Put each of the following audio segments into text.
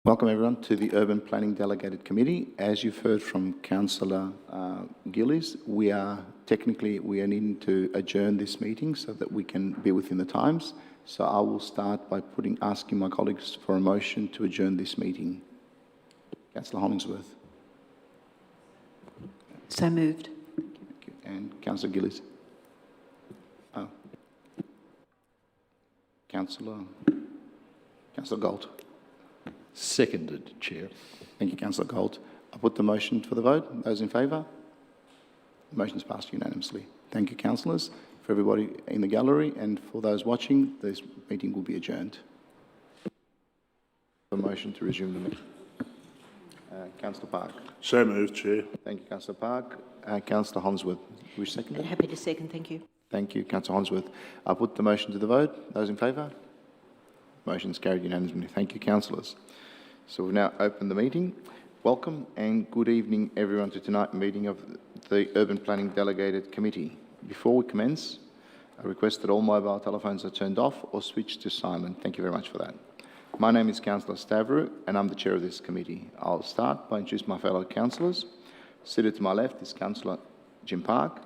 Welcome everyone to the Urban Planning Delegated Committee. As you've heard from Councillor Gillies, we are needing to adjourn this meeting so that we can be within the times. So I will start by asking my colleagues for a motion to adjourn this meeting. Councillor Hollingsworth. So moved. Thank you. And Councillor Gillies. Oh. Councillor Gold. Seconded, Chair. Thank you, Councillor Gold. I put the motion for the vote. Those in favour? The motion is passed unanimously. Thank you, councillors. For everybody in the gallery and for those watching, this meeting will be adjourned. A motion to resume the meeting. Councillor Park. So moved, Chair. Thank you, Councillor Park. Councillor Hollingsworth. Which second? Happy to second, thank you. Thank you, Councillor Hollingsworth. I put the motion to the vote. Those in favour? Motion is carried unanimously. Thank you, councillors. So we've now opened the meeting. Welcome and good evening, everyone, to tonight's meeting of the Urban Planning Delegated Committee. Before we commence, I request that all mobile telephones are turned off or switched to silent. Thank you very much for that. My name is Councillor Stavru, and I'm the chair of this committee. I'll start by introducing my fellow councillors. Seated to my left is Councillor Jim Park,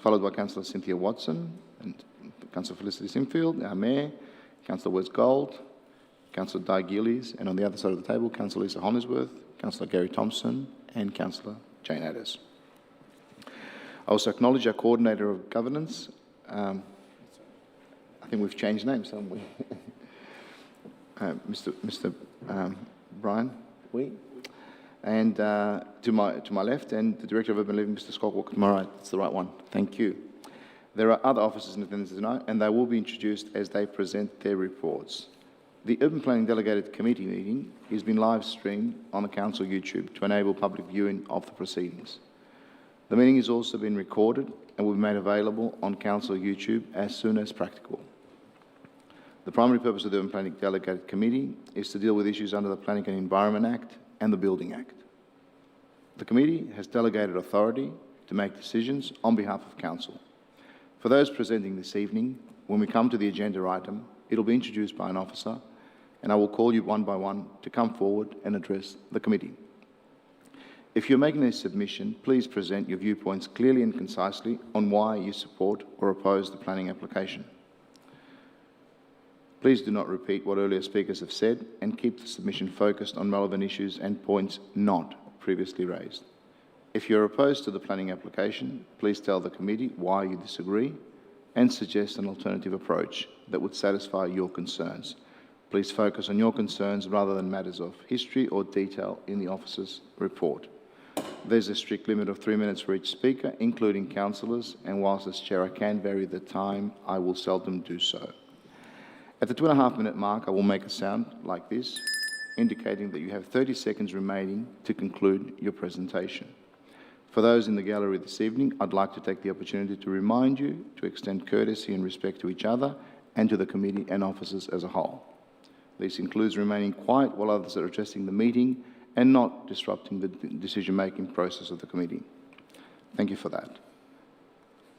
followed by Councillor Cynthia Watson and Councillor Felicity Sinfield, our Mayor, Councillor Wes Gold, Councillor Di Gillies, and on the other side of the table, Councillor Lisa Hollingsworth, Councillor Gary Thompson, and Councillor Jane Adders. I also acknowledge our Coordinator of Governance. I think we've changed names, haven't we? Mr. Brian Wee. And to my left, and the Director of Urban Living, Mr. Scott Walker, to my right. That's the right one. Thank you. There are other officers in attendance tonight, and they will be introduced as they present their reports. The Urban Planning Delegated Committee meeting has been live streamed on the Council YouTube to enable public viewing of the proceedings. The meeting has also been recorded and will be made available on Council YouTube as soon as practical. The primary purpose of the Urban Planning Delegated Committee is to deal with issues under the Planning and Environment Act and the Building Act. The committee has delegated authority to make decisions on behalf of Council. For those presenting this evening, when we come to the agenda item, it'll be introduced by an officer, and I will call you one by one to come forward and address the committee. If you're making a submission, please present your viewpoints clearly and concisely on why you support or oppose the planning application. Please do not repeat what earlier speakers have said and keep the submission focused on relevant issues and points not previously raised. If you're opposed to the planning application, please tell the committee why you disagree and suggest an alternative approach that would satisfy your concerns. Please focus on your concerns rather than matters of history or detail in the officer's report. There's a strict limit of 3 minutes for each speaker, including councillors, and whilst as chair I can vary the time, I will seldom do so. At the 2.5 minute mark, I will make a sound like this, indicating that you have 30 seconds remaining to conclude your presentation. For those in the gallery this evening, I'd like to take the opportunity to remind you to extend courtesy and respect to each other and to the committee and officers as a whole. This includes remaining quiet while others are addressing the meeting and not disrupting the decision-making process of the committee. Thank you for that.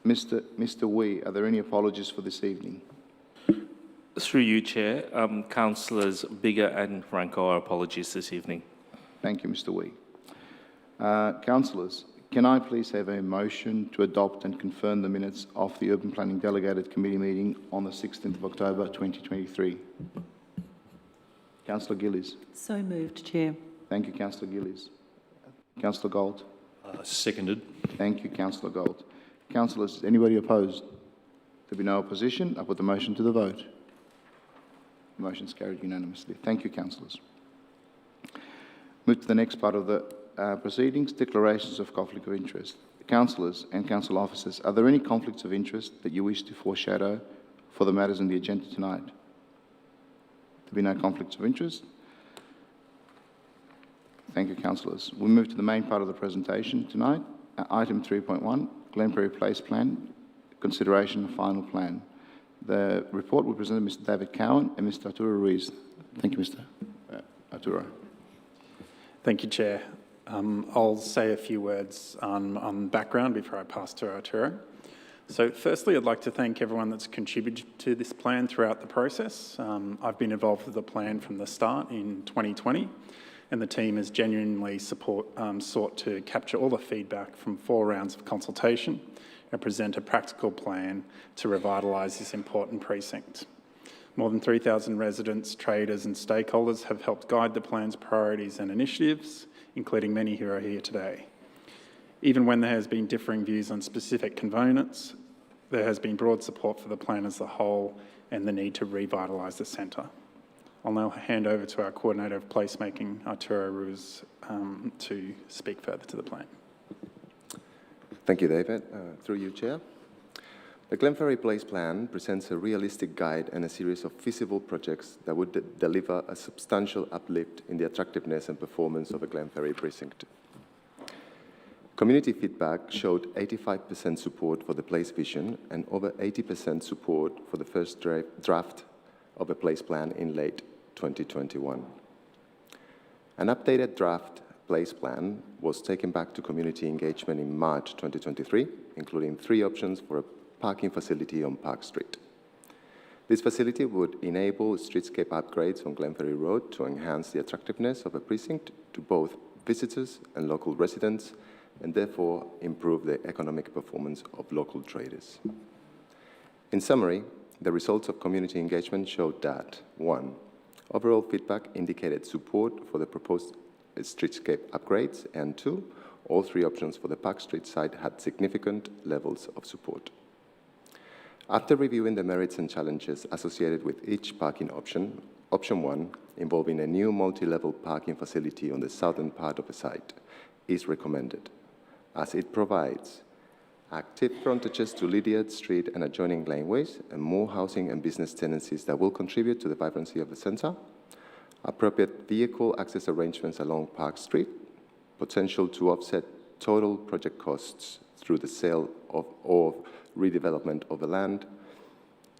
Mr. Wee, are there any apologies for this evening? Through you, Chair, Councillors Bigger and Franco, our apologies this evening. Thank you, Mr. Wee. Councillors, can I please have a motion to adopt and confirm the minutes of the Urban Planning Delegated Committee meeting on the 16th of October 2023? Councillor Gillies. So moved, Chair. Thank you, Councillor Gillies. Councillor Gold. Seconded. Thank you, Councillor Gold. Councillors, is anybody opposed? There be no opposition. I put the motion to the vote. The motion is carried unanimously. Thank you, councillors. Move to the next part of the proceedings, declarations of conflict of interest. Councillors and council officers, are there any conflicts of interest that you wish to foreshadow for the matters on the agenda tonight? There be no conflicts of interest. Thank you, councillors. We move to the main part of the presentation tonight. Item 3.1, Glenberry Place Plan, consideration of final plan. The report will present Mr. David Cowan and Mr. Arturo Ruiz. Thank you, Mr. Arturo. Thank you, Chair. I'll say a few words on background before I pass to Arturo. So firstly, I'd like to thank everyone that's contributed to this plan throughout the process. I've been involved with the plan from the start in 2020, and the team has genuinely sought to capture all the feedback from 4 rounds of consultation and present a practical plan to revitalise this important precinct. More than 3,000 residents, traders and stakeholders have helped guide the plan's priorities and initiatives, including many who are here today. Even when there has been differing views on specific components, there has been broad support for the plan as a whole and the need to revitalise the centre. I'll now hand over to our Coordinator of Placemaking, Arturo Ruiz, to speak further to the plan. Thank you, David. Through you, Chair. The Glenferrie Place Plan presents a realistic guide and a series of feasible projects that would deliver a substantial uplift in the attractiveness and performance of a Glenferrie precinct. Community feedback showed 85% support for the place vision and over 80% support for the first draft of a place plan in late 2021. An updated draft place plan was taken back to community engagement in March 2023, including 3 options for a parking facility on Park Street. This facility would enable streetscape upgrades on Glenferrie Road to enhance the attractiveness of a precinct to both visitors and local residents, and therefore improve the economic performance of local traders. In summary, the results of community engagement showed that 1. Overall feedback indicated support for the proposed streetscape upgrades, and 2. All 3 options for the Park Street site had significant levels of support. After reviewing the merits and challenges associated with each parking option, option 1, involving a new multi-level parking facility on the southern part of the site, is recommended, as it provides active frontages to Lydiard Street and adjoining laneways, and more housing and business tenancies that will contribute to the vibrancy of the centre, appropriate vehicle access arrangements along Park Street, potential to offset total project costs through the sale or redevelopment of the land,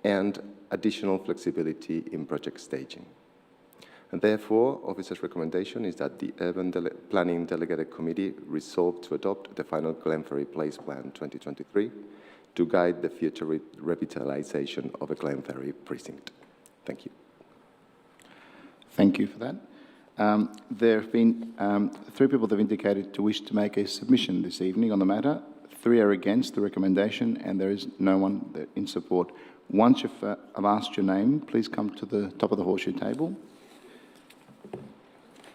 and additional flexibility in project staging. And therefore, Officer's recommendation is that the Urban Planning Delegated Committee resolve to adopt the final Glenferrie Place Plan 2023 to guide the future revitalisation of a Glenferrie precinct. Thank you. Thank you for that. There have been 3 people that have indicated to wish to make a submission this evening on the matter. 3 are against the recommendation, and there is no one in support. Once I've asked your name, please come to the top of the horseshoe table.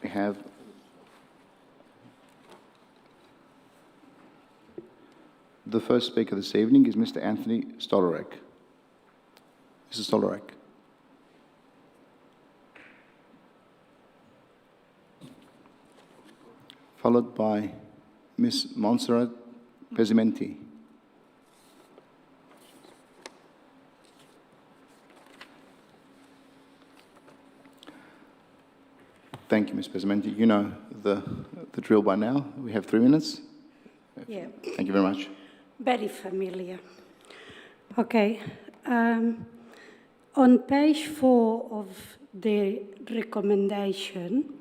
We have the first speaker this evening is Mr. Anthony Stolorek. Mr. Stolorek. Followed by Ms. Montserrat Pesimenti. Thank you, Ms. Pesimenti. You know the drill by now. We have 3 minutes. Yeah. Thank you very much. Very familiar. Okay. On page 4 of the recommendation,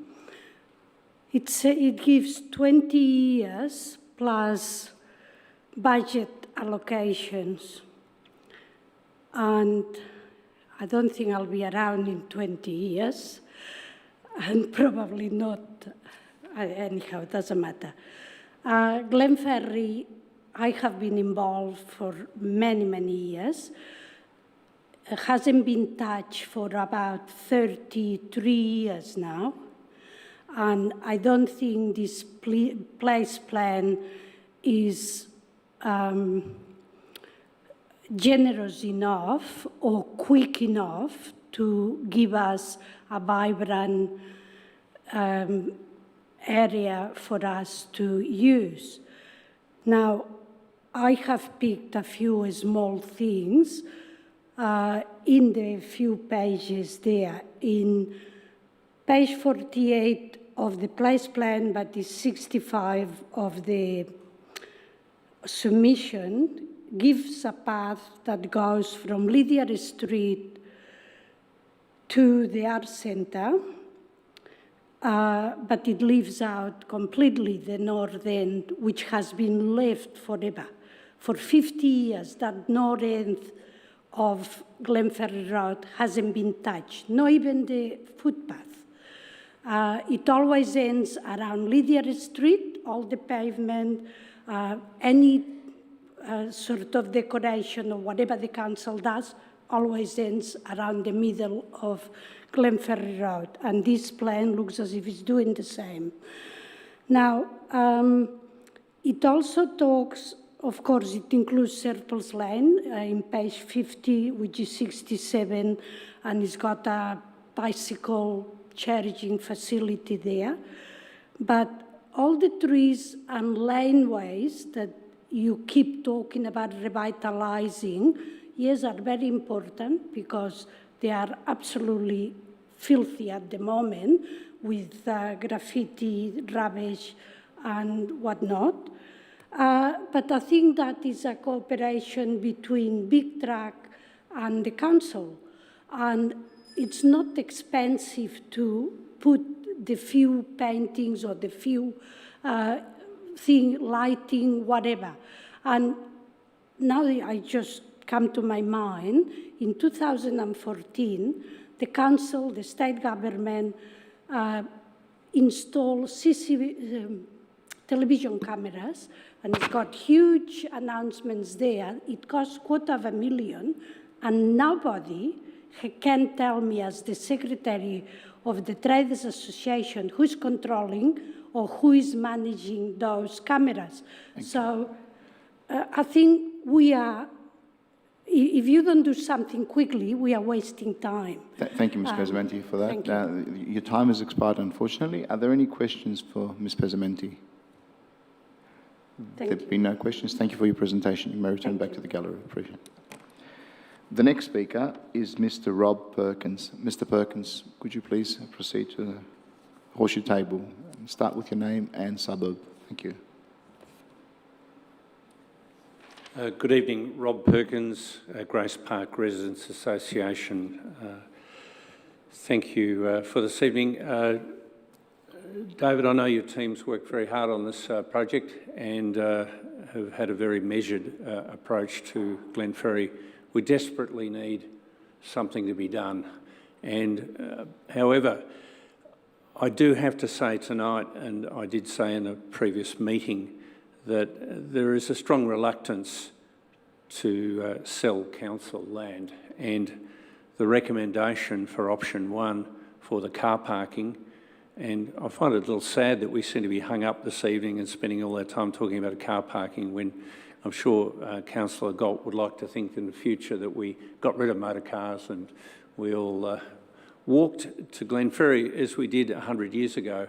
it gives 20 years plus budget allocations. And I don't think I'll be around in 20 years, and probably not, anyhow, it doesn't matter. Glenferrie, I have been involved for many, many years. It hasn't been touched for about 33 years now. And I don't think this place plan is generous enough or quick enough to give us a vibrant area for us to use. Now, I have picked a few small things in the few pages there. In page 48 of the place plan, but the 65 of the submission, gives a path that goes from Lydiard Street to the art centre, but it leaves out completely the north end, which has been left forever for 50 years that north end of Glenferrie Road hasn't been touched, not even the footpath. It always ends around Lydia Street, all the pavement, any sort of decoration or whatever the council does always ends around the middle of Glenferrie Road. And this plan looks as if it's doing the same. Now, it also talks, of course, it includes Surplus Lane in page 50, which is 67, and it's got a bicycle charging facility there. But all the trees and laneways that you keep talking about revitalizing, yes, are very important because they are absolutely filthy at the moment with graffiti, rubbish, and whatnot. But I think that is a cooperation between Big Truck and the council. And it's not expensive to put the few paintings or the few lighting, whatever. And now I just come to my mind, in 2014, the council, the state government, installed television cameras, and it's got huge announcements there. It costs $250,000, and nobody can tell me, as the secretary of the Traders Association, who's controlling or who is managing those cameras. So I think we are, if you don't do something quickly, we are wasting time. Thank you, Ms. Pesamenti, for that. Thank you. Your time has expired, unfortunately. Are there any questions for Ms. Pesamenti? Thank There you. being no questions, thank you for your presentation. You may return back to the gallery. Appreciate it. The next speaker is Mr. Rob Perkins. Mr. Perkins, could you please proceed to the horseshoe table and start with your name and suburb? Thank you. Good evening, Rob Perkins, Grace Park Residents Association. Thank you for this evening. David, I know your team's worked very hard on this project and have had a very measured approach to Glenferrie. We desperately need something to be done. And however, I do have to say tonight, and I did say in a previous meeting, that there is a strong reluctance to sell council land, and the recommendation for option 1 for the car parking, and I find it a little sad that we seem to be hung up this evening and spending all our time talking about car parking when I'm sure Councillor Galt would like to think in the future that we got rid of motor cars and we all walked to Glenferrie as we did 100 years ago.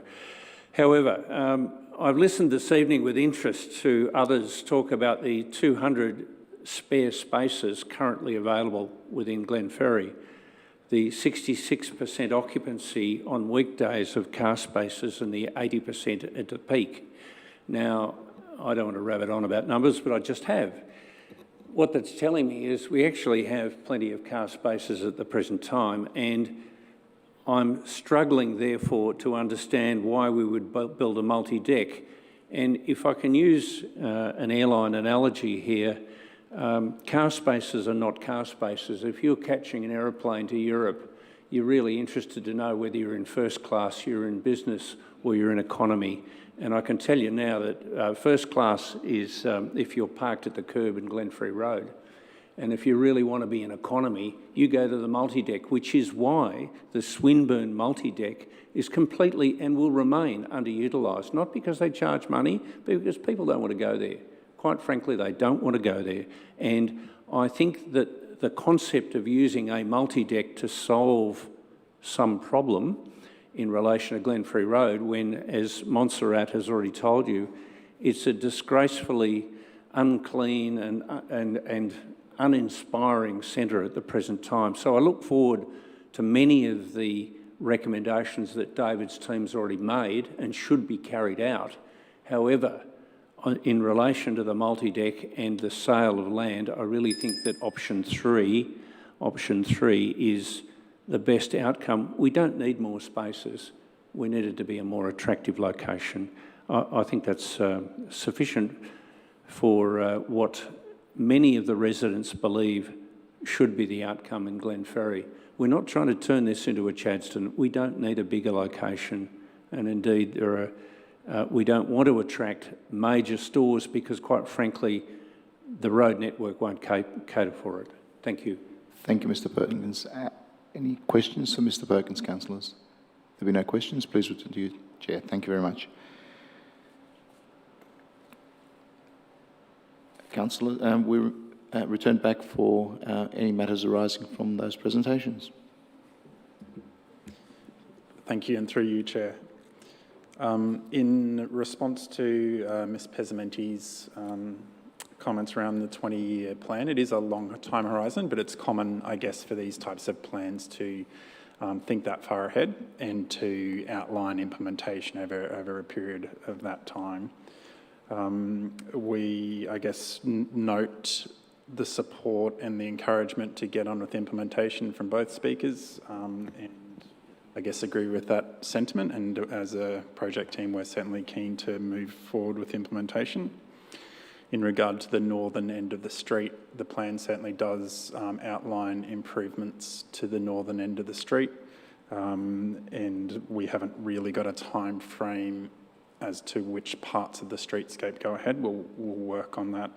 However, I've listened this evening with interest to others talk about the 200 spare spaces currently available within Glenferrie, the 66% occupancy on weekdays of car spaces and the 80% at the peak. Now, I don't want to rabbit on about numbers, but I just have. What that's telling me is we actually have plenty of car spaces at the present time, and I'm struggling, therefore, to understand why we would build a multi-deck. And if I can use an airline analogy here, car spaces are not car spaces. If you're catching an aeroplane to Europe, you're really interested to know whether you're in first class, you're in business, or you're in economy. And I can tell you now that first class is if you're parked at the curb in Glenferrie Road. And if you really want to be in economy, you go to the multi-deck, which is why the Swinburne multi-deck is completely and will remain underutilised. Not because they charge money, but because people don't want to go there. Quite frankly, they don't want to go there. And I think that the concept of using a multi-deck to solve some problem in relation to Glenferrie Road, when, as Montserrat has already told you, it's a disgracefully unclean and uninspiring centre at the present time. So I look forward to many of the recommendations that David's team's already made and should be carried out. However, in relation to the multi-deck and the sale of land, I really think that option three is the best outcome. We don't need more spaces. We need it to be a more attractive location. I think that's sufficient for what many of the residents believe should be the outcome in Glenferrie. We're not trying to turn this into a Chadstone. We don't need a bigger location, and indeed we don't want to attract major stores because, quite frankly, the road network won't cater for it. Thank you. Thank you, Mr Perkins. Any questions for Mr Perkins, councillors? There be no questions, please return to you, Chair. Thank you very much. Councillor, we return back for any matters arising from those presentations. Thank you, and through you, Chair. In response to Ms Pesamenti's comments around the 20-year plan, it is a long time horizon, but it's common, I guess, for these types of plans to think that far ahead and to outline implementation over a period of that time. We, I guess, note the support and the encouragement to get on with implementation from both speakers, and I guess agree with that sentiment. And as a project team, we're certainly keen to move forward with implementation. In regard to the northern end of the street, the plan certainly does outline improvements to the northern end of the street, and we haven't really got a time frame as to which parts of the streetscape go ahead. We'll work on that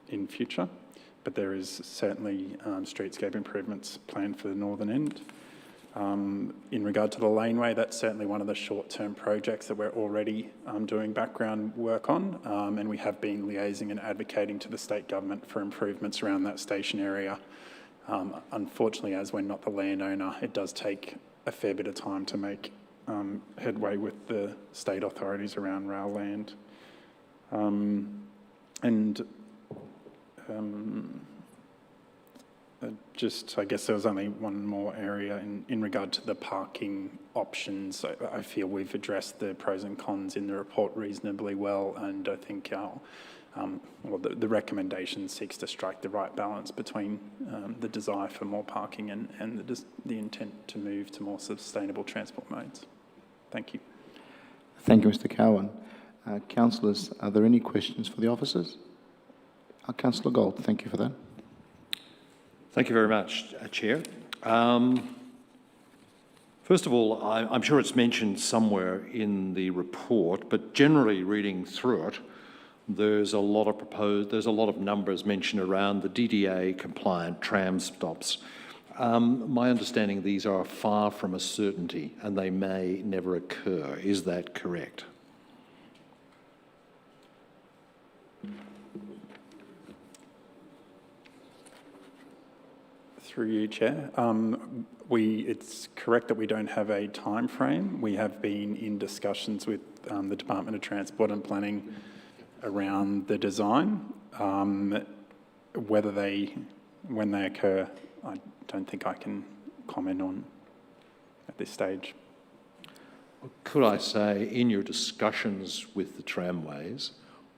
in future, but there is certainly streetscape improvements planned for the northern end. In regard to the laneway, that's certainly one of the short-term projects that we're already doing background work on, and we have been liaising and advocating to the state government for improvements around that station area. Unfortunately, as we're not the landowner, it does take a fair bit of time to make headway with the state authorities around rail land. I guess there was only one more area in regard to the parking options. I feel we've addressed the pros and cons in the report reasonably well, and I think the recommendation seeks to strike the right balance between the desire for more parking and the intent to move to more sustainable transport modes. Thank you. Thank you, Mr Cowan. Councillors, are there any questions for the officers? Councillor Gold, thank you for that. Thank you very much, Chair. First of all, I'm sure it's mentioned somewhere in the report, but generally reading through it, there's a lot of numbers mentioned around the DDA compliant tram stops. My understanding, these are far from a certainty and they may never occur. Is that correct? Through you, Chair. It's correct that we don't have a time frame. We have been in discussions with the Department of Transport and Planning around the design. When they occur, I don't think I can comment on at this stage. Could I say, in your discussions with the tramways,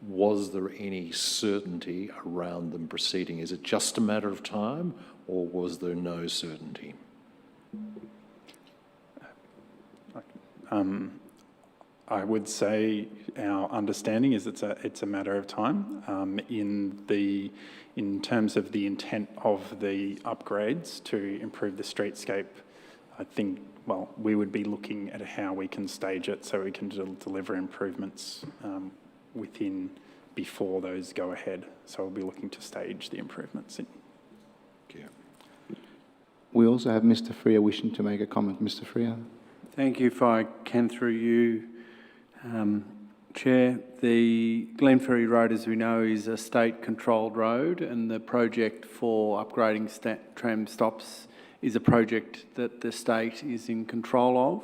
was there any certainty around them proceeding? Is it just a matter of time, or was there no certainty? I would say our understanding is it's a matter of time. In terms of the intent of the upgrades to improve the streetscape, I think, well, we would be looking at how we can stage it so we can deliver improvements before those go ahead. So we'll be looking to stage the improvements. Thank you. We also have Mr Freer wishing to make a comment. Mr Freer. Thank you. If I can, through you, Chair, the Glenferrie Road, as we know, is a state-controlled road, and the project for upgrading tram stops is a project that the state is in control of.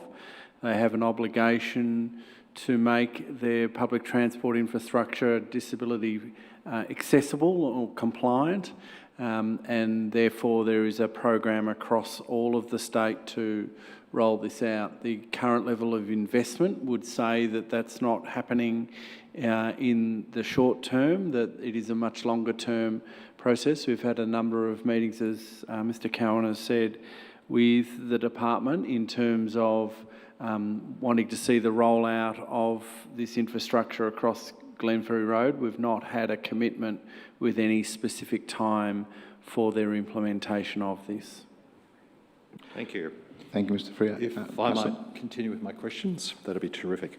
They have an obligation to make their public transport infrastructure disability accessible or compliant, and therefore there is a program across all of the state to roll this out. The current level of investment would say that that's not happening in the short term, that it is a much longer term process. We've had a number of meetings, as Mr Cowan has said, with the department in terms of wanting to see the rollout of this infrastructure across Glenferrie Road. We've not had a commitment with any specific time for their implementation of this. Thank you. Thank you, Mr. Freer. If I Councillor- might continue with my questions, that'd be terrific.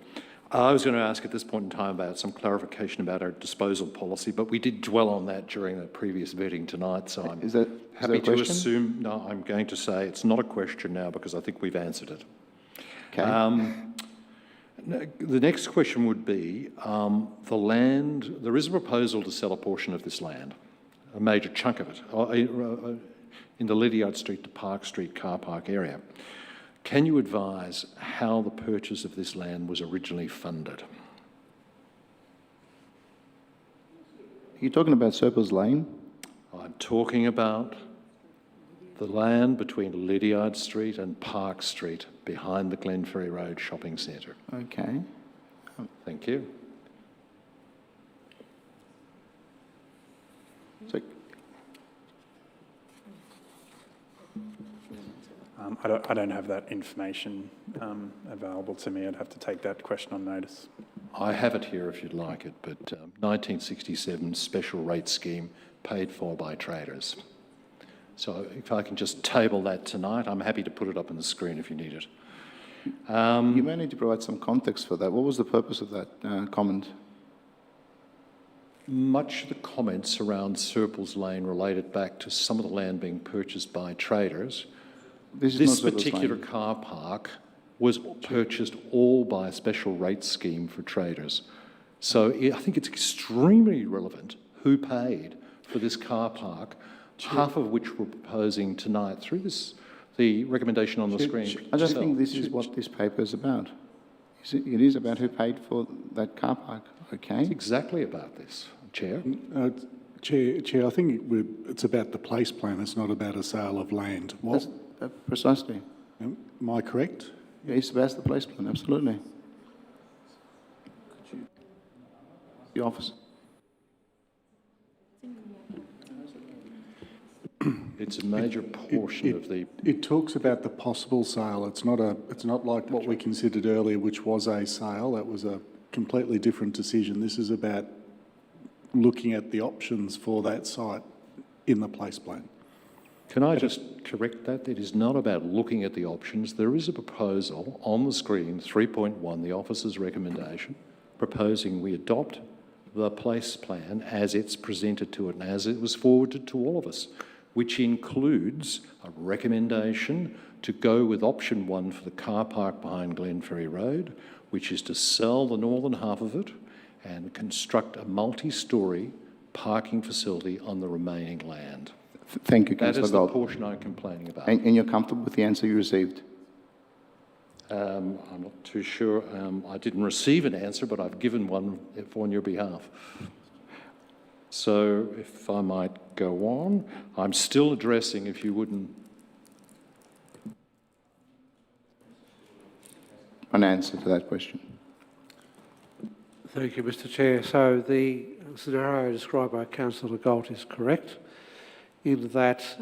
I was going to ask at this point in time about some clarification about our disposal policy, but we did dwell on that during the previous vetting tonight, so I'm Is that happy a to question? assume. No, I'm going to say it's not a question now because I think we've answered it. Okay. The next question would be, the land, there is a proposal to sell a portion of this land, a major chunk of it, in the Lydiard Street to Park Street car park area. Can you advise how the purchase of this land was originally funded? Are you talking about Serpils Lane? I'm talking about the land between Lydiard Street and Park Street behind the Glenferrie Road Shopping Centre. Okay. Thank you. So, I don't have that information available to me. I'd have to take that question on notice. I have it here if you'd like it, but 1967 special rate scheme paid for by traders. So if I can just table that tonight, I'm happy to put it up on the screen if you need it. you may need to provide some context for that. What was the purpose of that comment? Much of the comments around Serpils Lane related back to some of the land being purchased by traders. This is This not Serpils particular Lane. car park was purchased all by a special rate scheme for traders. So I think it's extremely relevant who paid for this car park, half of which we're proposing tonight through the recommendation on the screen. I don't think this is what this paper is about. It is about who paid for that car park, okay? It's exactly about this, Chair. Chair, I think it's about the place plan. It's not about a sale of land. What? Precisely. Am I correct? Yeah, it's about the place plan, absolutely. The office. It's a major portion of the... It talks about the possible sale. It's not like what we considered earlier, which was a sale. That was a completely different decision. This is about looking at the options for that site in the place plan. Can I just correct that? It is not about looking at the options. There is a proposal on the screen, 3.1, the officer's recommendation, proposing we adopt the place plan as it's presented to it and as it was forwarded to all of us, which includes a recommendation to go with option 1 for the car park behind Glenferrie Road, which is to sell the northern half of it and construct a multi-storey parking facility on the remaining land. Thank you, That Councillor is the Gold. portion I'm complaining about. And you're comfortable with the answer you received? I'm not too sure. I didn't receive an answer, but I've given one on your behalf. So if I might go on, I'm still addressing, if you wouldn't. An answer to that question. Thank you, Mr Chair. So the scenario described by Councillor Galt is correct in that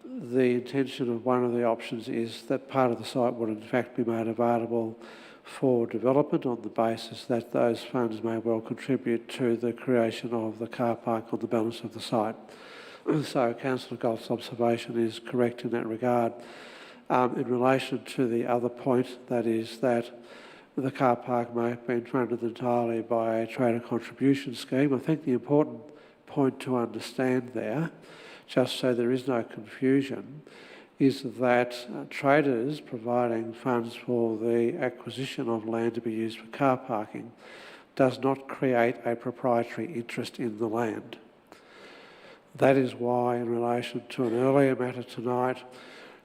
the intention of one of the options is that part of the site would in fact be made available for development on the basis that those funds may well contribute to the creation of the car park on the balance of the site. So Councillor Galt's observation is correct in that regard. In relation to the other point, that is that the car park may have been funded entirely by a trader contribution scheme, I think the important point to understand there, just so there is no confusion, is that traders providing funds for the acquisition of land to be used for car parking does not create a proprietary interest in the land. That is why, in relation to an earlier matter tonight,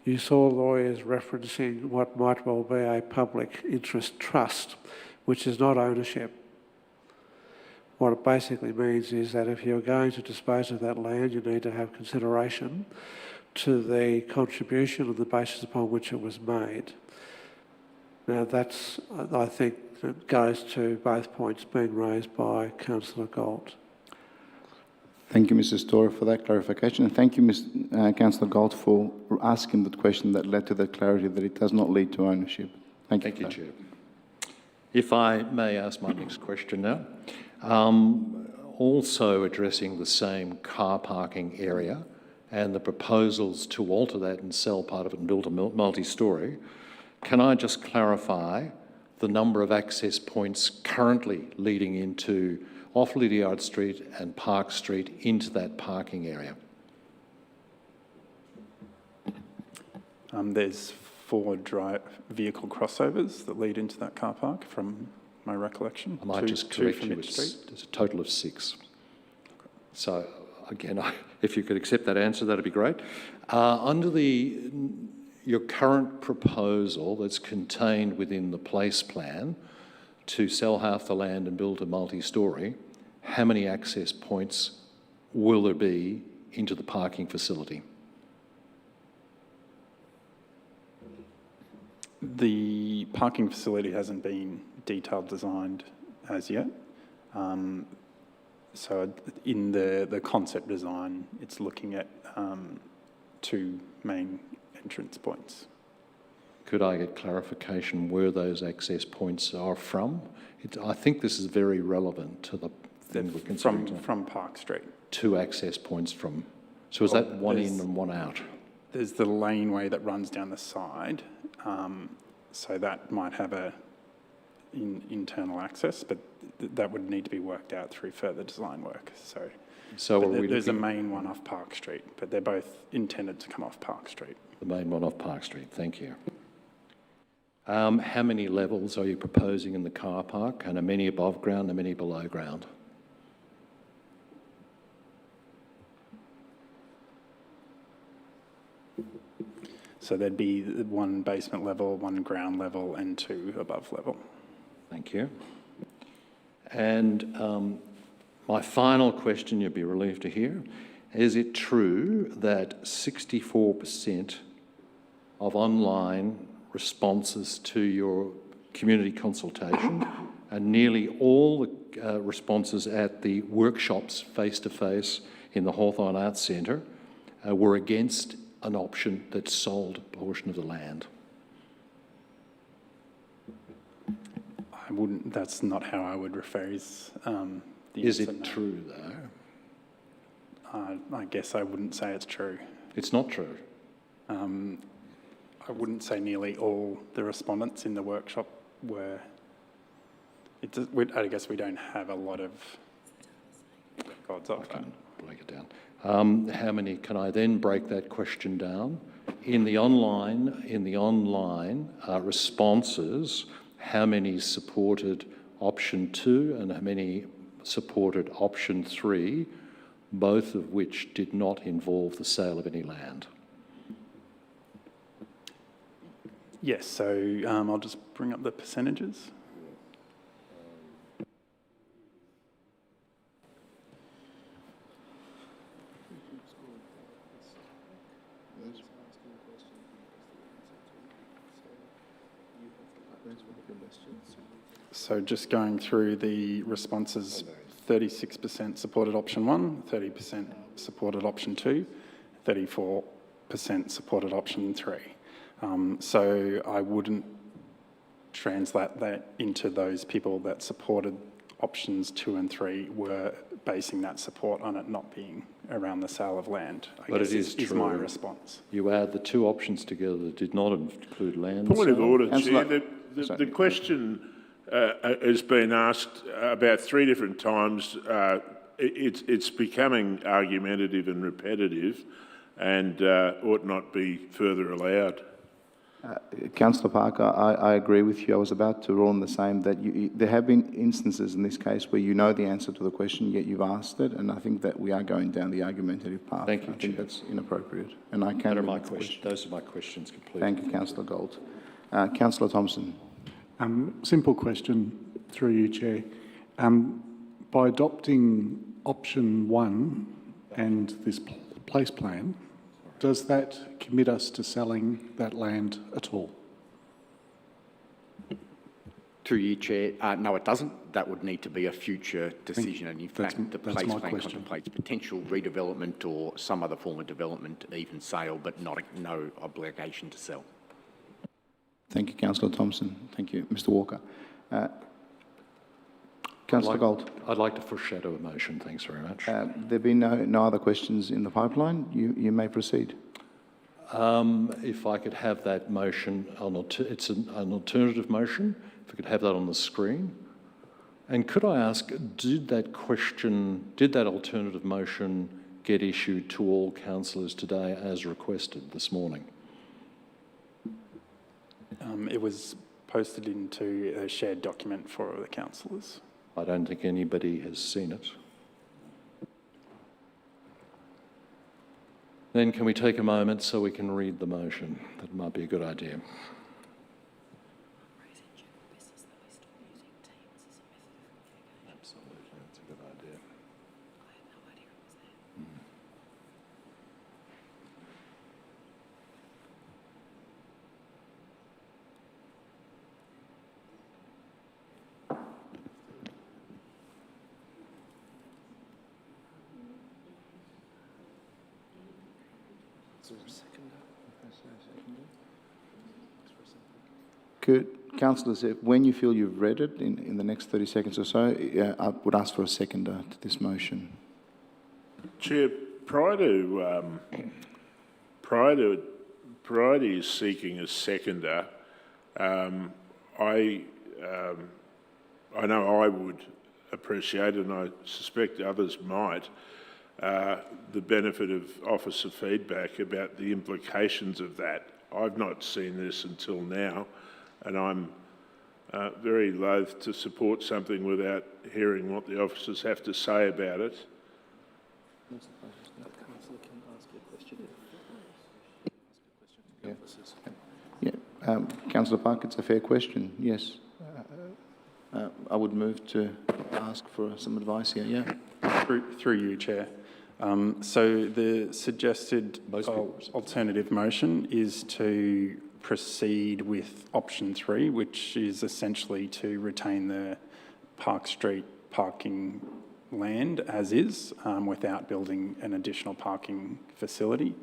you saw lawyers referencing what might well be a public interest trust, which is not ownership. What it basically means is that if you're going to dispose of that land, you need to have consideration to the contribution on the basis upon which it was made. Now that's, I think, it goes to both points being raised by Councillor Galt. Thank you, Mr Storer, for that clarification. And thank you, Councillor Galt, for asking that question that led to the clarity that it does not lead to ownership. Thank you. Thank you, Chair. If I may ask my next question now. Also addressing the same car parking area and the proposals to alter that and sell part of it and build a multi-storey, can I just clarify the number of access points currently leading into off Lydiard Street and Park Street into that parking area? There's 4 vehicle crossovers that lead into that car park from my recollection. I might Two- just two correct from you, each street. it's a total of 6. So again, if you could accept that answer, that'd be great. Under your current proposal that's contained within the place plan to sell half the land and build a multi-storey, how many access points will there be into the parking facility? The parking facility hasn't been detailed designed as yet. So in the concept design, it's looking at 2 main entrance points. Could I get clarification where those access points are from? I think this is very relevant to the thing we're considering tonight. From Park Street. 2 access points from, so is that one in and one out? There's the laneway that runs down the side, so that might have internal access, but that would need to be worked out through further design work. So there's a main one off Park Street, but they're both intended to come off Park Street. The main one off Park Street, thank you. How many levels are you proposing in the car park, and how many above ground, how many below ground? So there'd be 1 basement level, 1 ground level, and 2 above level. Thank you. And my final question, you'll be relieved to hear, is it true that 64% of online responses to your community consultation and nearly all the responses at the workshops face-to-face in the Hawthorne Arts Centre were against an option that sold a portion of the land? That's not how I would rephrase the Is answer, it no. true, though? I guess I wouldn't say it's true. It's not true. I wouldn't say nearly all the respondents in the workshop were. I guess we don't have a lot of records of that. Break it down. How many, can I then break that question down? In the online responses, how many supported option 2 and how many supported option 3, both of which did not involve the sale of any land? Yes, so I'll just bring up the percentages. So just going through the responses, 36% supported option 1, 30% supported option 2, 34% supported option 3. So I wouldn't translate that into those people that supported options 2 and 3 were basing that support on it not being around the sale of land. I guess it is is my true. response. You add the 2 options together that did not include land Point of sale. order, Councillor- Chair. The question has been asked about 3 different times. It's becoming argumentative and repetitive and ought not be further allowed. Councillor Parker, I agree with you. I was about to rule on the same, that there have been instances in this case where you know the answer to the question, yet you've asked it, and I think that we are going down the argumentative path. Thank you, I think Chair. that's inappropriate, and I can. Those are my questions completely. Thank you, Councillor Gold. Councillor Thompson. Simple question through you, Chair. By adopting option 1 and this place plan, does that commit us to selling that land at all? Through you, Chair. No, it doesn't. That would need to be a future decision, and in That's fact, the my place plan question. contemplates potential redevelopment or some other form of development, even sale, but no obligation to sell. Thank you, Councillor Thompson. Thank you. Mr Walker. Councillor Gold. I'd like to foreshadow a motion. Thanks very much. There being no other questions in the pipeline, you may proceed. If I could have that motion, it's an alternative motion, if we could have that on the screen. And could I ask, did that alternative motion get issued to all councillors today as requested this morning? It was posted into a shared document for the councillors. I don't think anybody has seen it. Then can we take a moment so we can read the motion? That might be a good idea. Absolutely, that's a good idea. Could, councillors, when you feel you've read it in the next 30 seconds or so, I would ask for a seconder to this motion. Chair, prior to seeking a seconder, I know I would appreciate, and I suspect others might, the benefit of officer feedback about the implications of that. I've not seen this until now, and I'm very loath to support something without hearing what the officers have to say about it. Councillor Park, it's a fair question, yes. I would move to ask for some advice here, yeah. Through you, Chair. So the suggested alternative motion is to proceed with option 3, which is essentially to retain the Park Street parking land as is, without building an additional parking facility.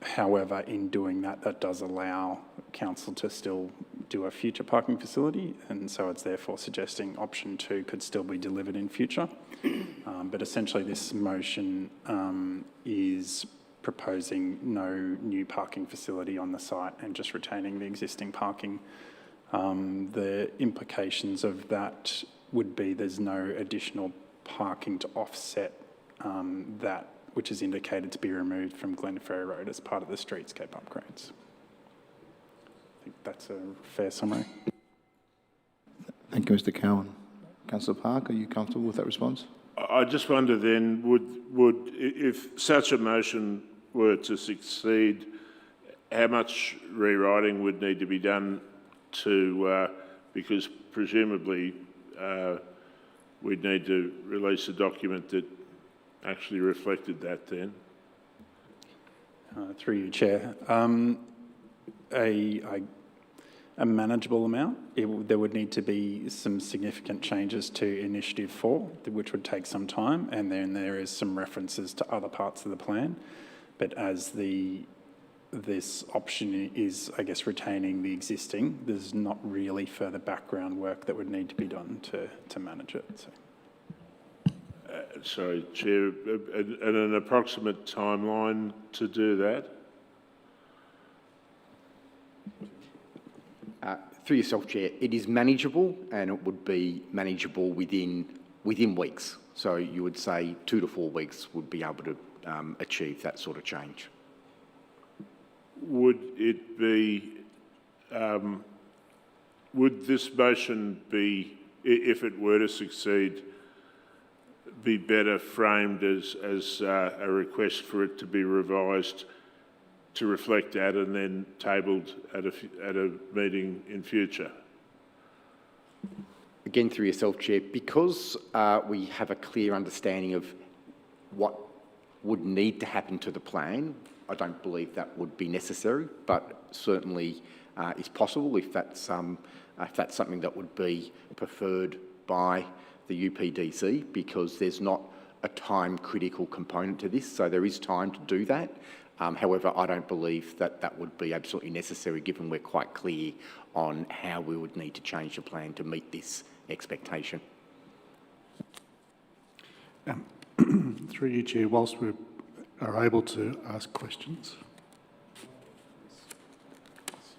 However, in doing that, that does allow council to still do a future parking facility, and so it's therefore suggesting option 2 could still be delivered in future. But essentially this motion is proposing no new parking facility on the site and just retaining the existing parking. The implications of that would be there's no additional parking to offset that which is indicated to be removed from Glenferrie Road as part of the streetscape upgrades. I think that's a fair summary. Thank you, Mr. Cowan. Councillor Park, are you comfortable with that response? I just wonder then, would if such a motion were to succeed, how much rewriting would need to be done to, because presumably we'd need to release a document that actually reflected that then? Through you, Chair. A manageable amount. There would need to be some significant changes to Initiative 4, which would take some time, and then there is some references to other parts of the plan. But as this option is, I guess, retaining the existing, there's not really further background work that would need to be done to manage it. So. Sorry, Chair, and an approximate timeline to do that? Through yourself, Chair, it is manageable, and it would be manageable within weeks. So you would say 2 to 4 weeks would be able to achieve that sort of change. Would it be, would this motion be, if it were to succeed, be better framed as a request for it to be revised to reflect that and then tabled at a meeting in future? Again, through yourself, Chair, because we have a clear understanding of what would need to happen to the plan, I don't believe that would be necessary, but certainly is possible if that's something that would be preferred by the UPDC, because there's not a time-critical component to this, so there is time to do that. However, I don't believe that that would be absolutely necessary, given we're quite clear on how we would need to change the plan to meet this expectation. Through you, Chair, whilst we are able to ask questions.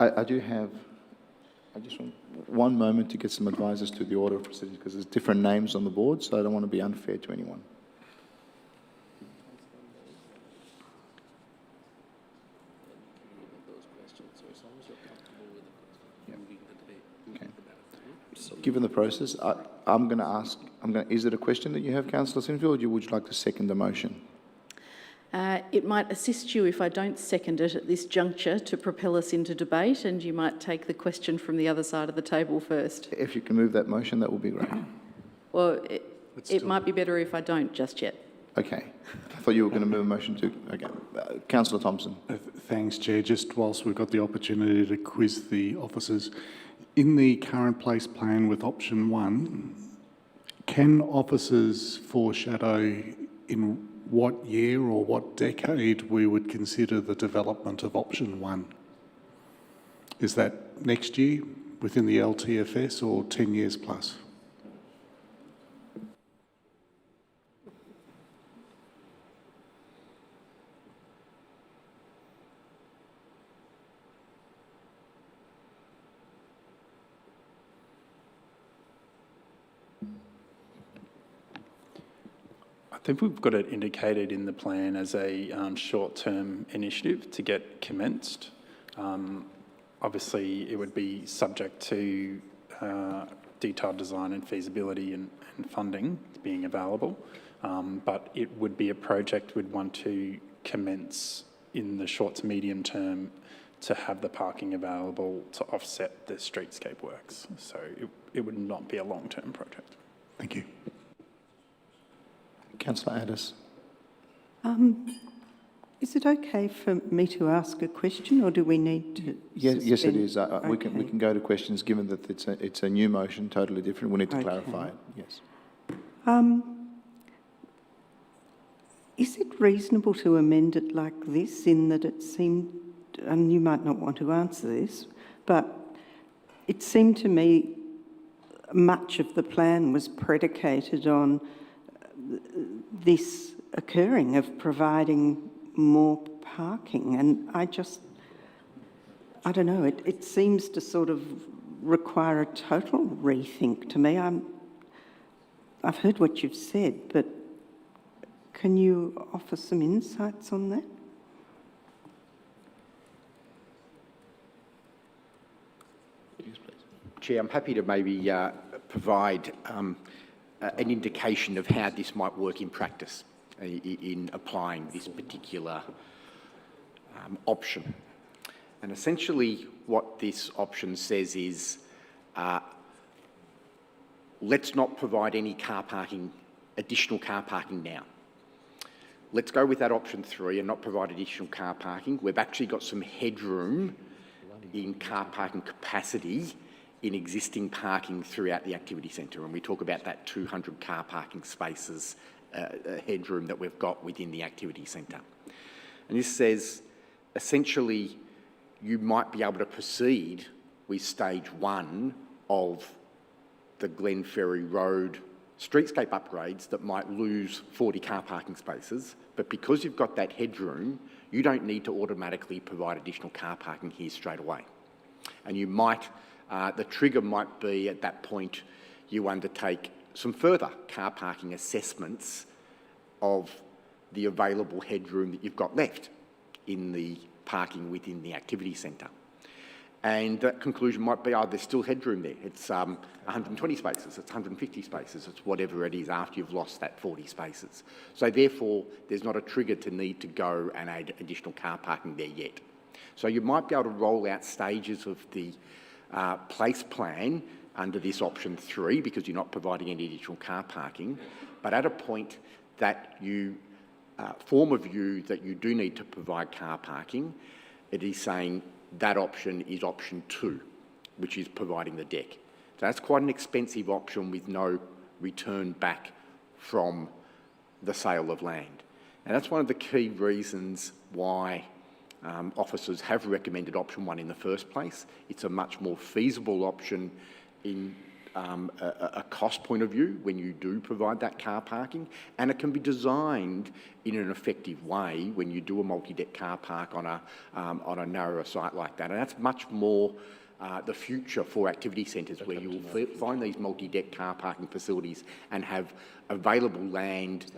I just want one moment to get some advice as to the order of proceedings, because there's different names on the board, so I don't want to be unfair to anyone. Given the process, I'm going to ask, is it a question that you have, Councillor Sinfield, or would you like to second the motion? It might assist you if I don't second it at this juncture to propel us into debate, and you might take the question from the other side of the table first. If you can move that motion, that would be great. Well, it might be better if I don't just yet. Okay. I thought you were going to move a motion to... Okay. Councillor Thompson. Thanks, Chair. Just whilst we've got the opportunity to quiz the officers, in the current place plan with option 1, can officers foreshadow in what year or what decade we would consider the development of option 1? Is that next year within the LTFS or 10 years plus? I think we've got it indicated in the plan as a short-term initiative to get commenced. Obviously, it would be subject to detailed design and feasibility and funding being available, but it would be a project we'd want to commence in the short to medium term to have the parking available to offset the streetscape works. So it would not be a long-term project. Thank you. Councillor Addis. Is it okay for me to ask a question, or do we need to? Yes, it is. Okay. We can go to questions, given that it's a new motion, totally different. We need to Okay. clarify it. Yes. Is it reasonable to amend it like this, in that it seemed, and you might not want to answer this, but it seemed to me much of the plan was predicated on this occurring, of providing more parking, and I don't know, it seems to sort of require a total rethink to me. I've heard what you've said, but can you offer some insights on that? Chair, I'm happy to maybe provide an indication of how this might work in practice in applying this particular option. And essentially what this option says is, let's not provide any additional car parking now. Let's go with that option 3 and not provide additional car parking. We've actually got some headroom in car parking capacity in existing parking throughout the activity centre, and we talk about that 200 car parking spaces headroom that we've got within the activity centre. And this says, essentially, you might be able to proceed with stage 1 of the Glenferrie Road streetscape upgrades that might lose 40 car parking spaces, but because you've got that headroom, you don't need to automatically provide additional car parking here straight away. And you might, the trigger might be at that point, you undertake some further car parking assessments of the available headroom that you've got left in the parking within the activity centre. And that conclusion might be, there's still headroom there. It's 120 spaces, it's 150 spaces, it's whatever it is after you've lost that 40 spaces. So therefore, there's not a trigger to need to go and add additional car parking there yet. So you might be able to roll out stages of the place plan under this option 3 because you're not providing any additional car parking, but at a point that you form a view that you do need to provide car parking, it is saying that option is option 2, which is providing the deck. So that's quite an expensive option with no return back from the sale of land. And that's one of the key reasons why officers have recommended option 1 in the first place. It's a much more feasible option in a cost point of view when you do provide that car parking, and it can be designed in an effective way when you do a multi-deck car park on a narrower site like that. And that's much more the future for activity centres, where you will find these multi-deck car parking facilities and have available land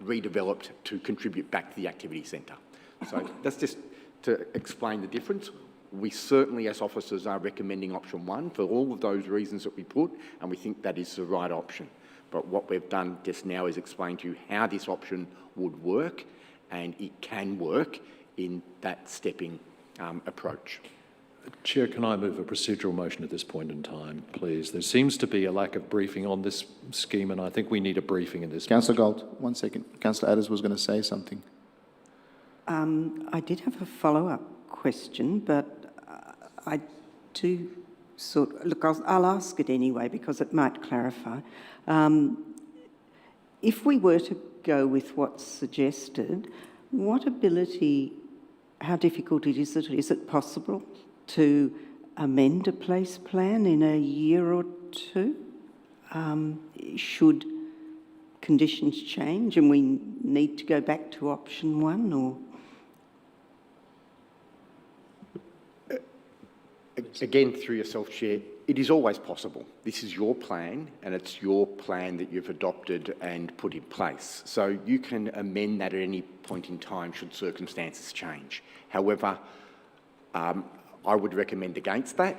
redeveloped to contribute back to the activity centre. So that's just to explain the difference. We certainly, as officers, are recommending option 1 for all of those reasons that we put, and we think that is the right option. But what we've done just now is explain to you how this option would work, and it can work in that stepping approach. Chair, can I move a procedural motion at this point in time, please? There seems to be a lack of briefing on this scheme, and I think we need a briefing in this. Councillor Gold, 1 second. Councillor Adders was going to say something. I did have a follow-up question, but I do look, I'll ask it anyway because it might clarify. If we were to go with what's suggested, how difficult is it? Is it possible to amend a place plan in a year or two? Should conditions change and we need to go back to option 1, or? Again, through yourself, Chair, it is always possible. This is your plan, and it's your plan that you've adopted and put in place. So you can amend that at any point in time should circumstances change. However, I would recommend against that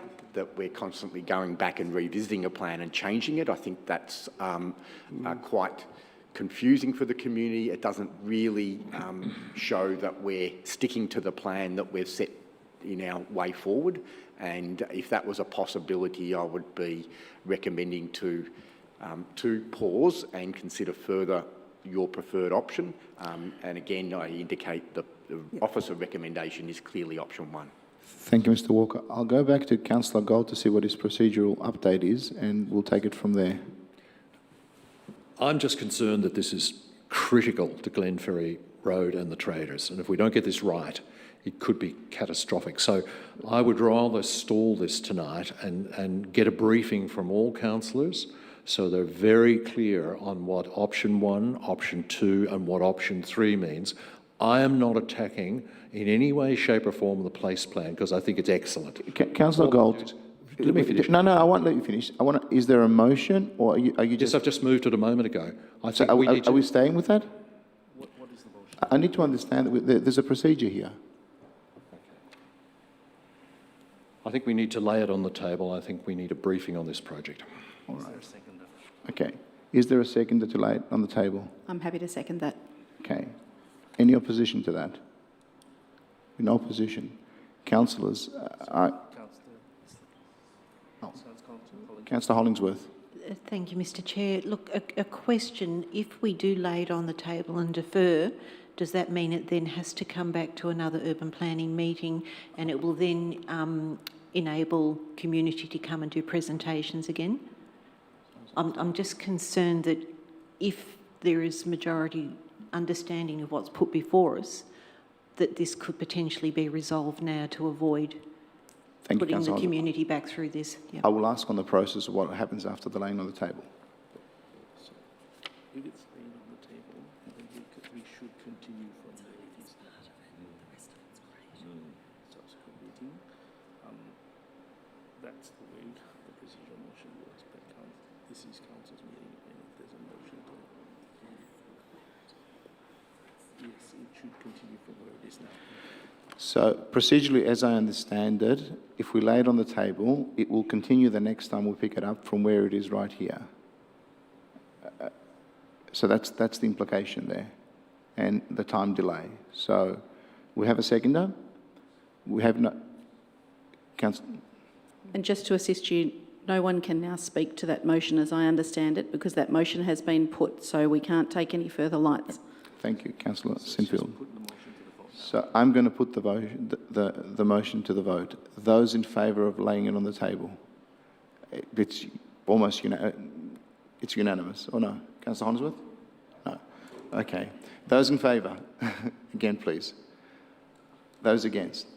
we're constantly going back and revisiting a plan and changing it. I think that's quite confusing for the community. It doesn't really show that we're sticking to the plan that we've set in our way forward. And if that was a possibility, I would be recommending to pause and consider further your preferred option. And again, I indicate the officer recommendation is clearly option 1. Thank you, Mr Walker. I'll go back to Councillor Gold to see what his procedural update is, and we'll take it from there. I'm just concerned that this is critical to Glenferrie Road and the traders, and if we don't get this right, it could be catastrophic. So I would rather stall this tonight and get a briefing from all councillors so they're very clear on what option 1, option 2 and what option 3 means. I am not attacking in any way, shape or form the place plan because I think it's excellent. Councillor Gold, let me finish. No, I won't let you finish. Is there a motion, or are you just... Yes, I've just moved it a moment ago. I think are we staying with that? What is the motion? I need to understand that there's a procedure here. I think we need to lay it on the table. I think we need a briefing on this project. All right. Okay. Is there a seconder to lay it on the table? I'm happy to second that. Okay. Any opposition to that? In opposition. Councillors, Councillor Hollingsworth. Thank you, Mr Chair. Look, a question. If we do lay it on the table and defer, does that mean it then has to come back to another urban planning meeting and it will then enable community to come and do presentations again? I'm just concerned that if there is majority understanding of what's put before us, that this could potentially be resolved now to avoid putting the community back through this. Yep. I will ask on the process of what happens after the laying on the table. If it's laid on the table, then we should continue from there. Subsequent meeting. That's the way the procedural motion works. But this is council's meeting, and if there's a motion to yes, it should continue from where it is now. So procedurally, as I understand it, if we lay it on the table, it will continue the next time we pick it up from where it is right here. So that's the implication there, and the time delay. So we have a seconder. We have no... Councillor... And just to assist you, no one can now speak to that motion as I understand it because that motion has been put, so we can't take any further lights. Thank you, Councillor Sinfield. So I'm going to put the motion to the vote. Those in favour of laying it on the table? It's almost it's unanimous, or no? Councillor Hollingsworth? No. Okay. Those in favour? Again, please. Those against?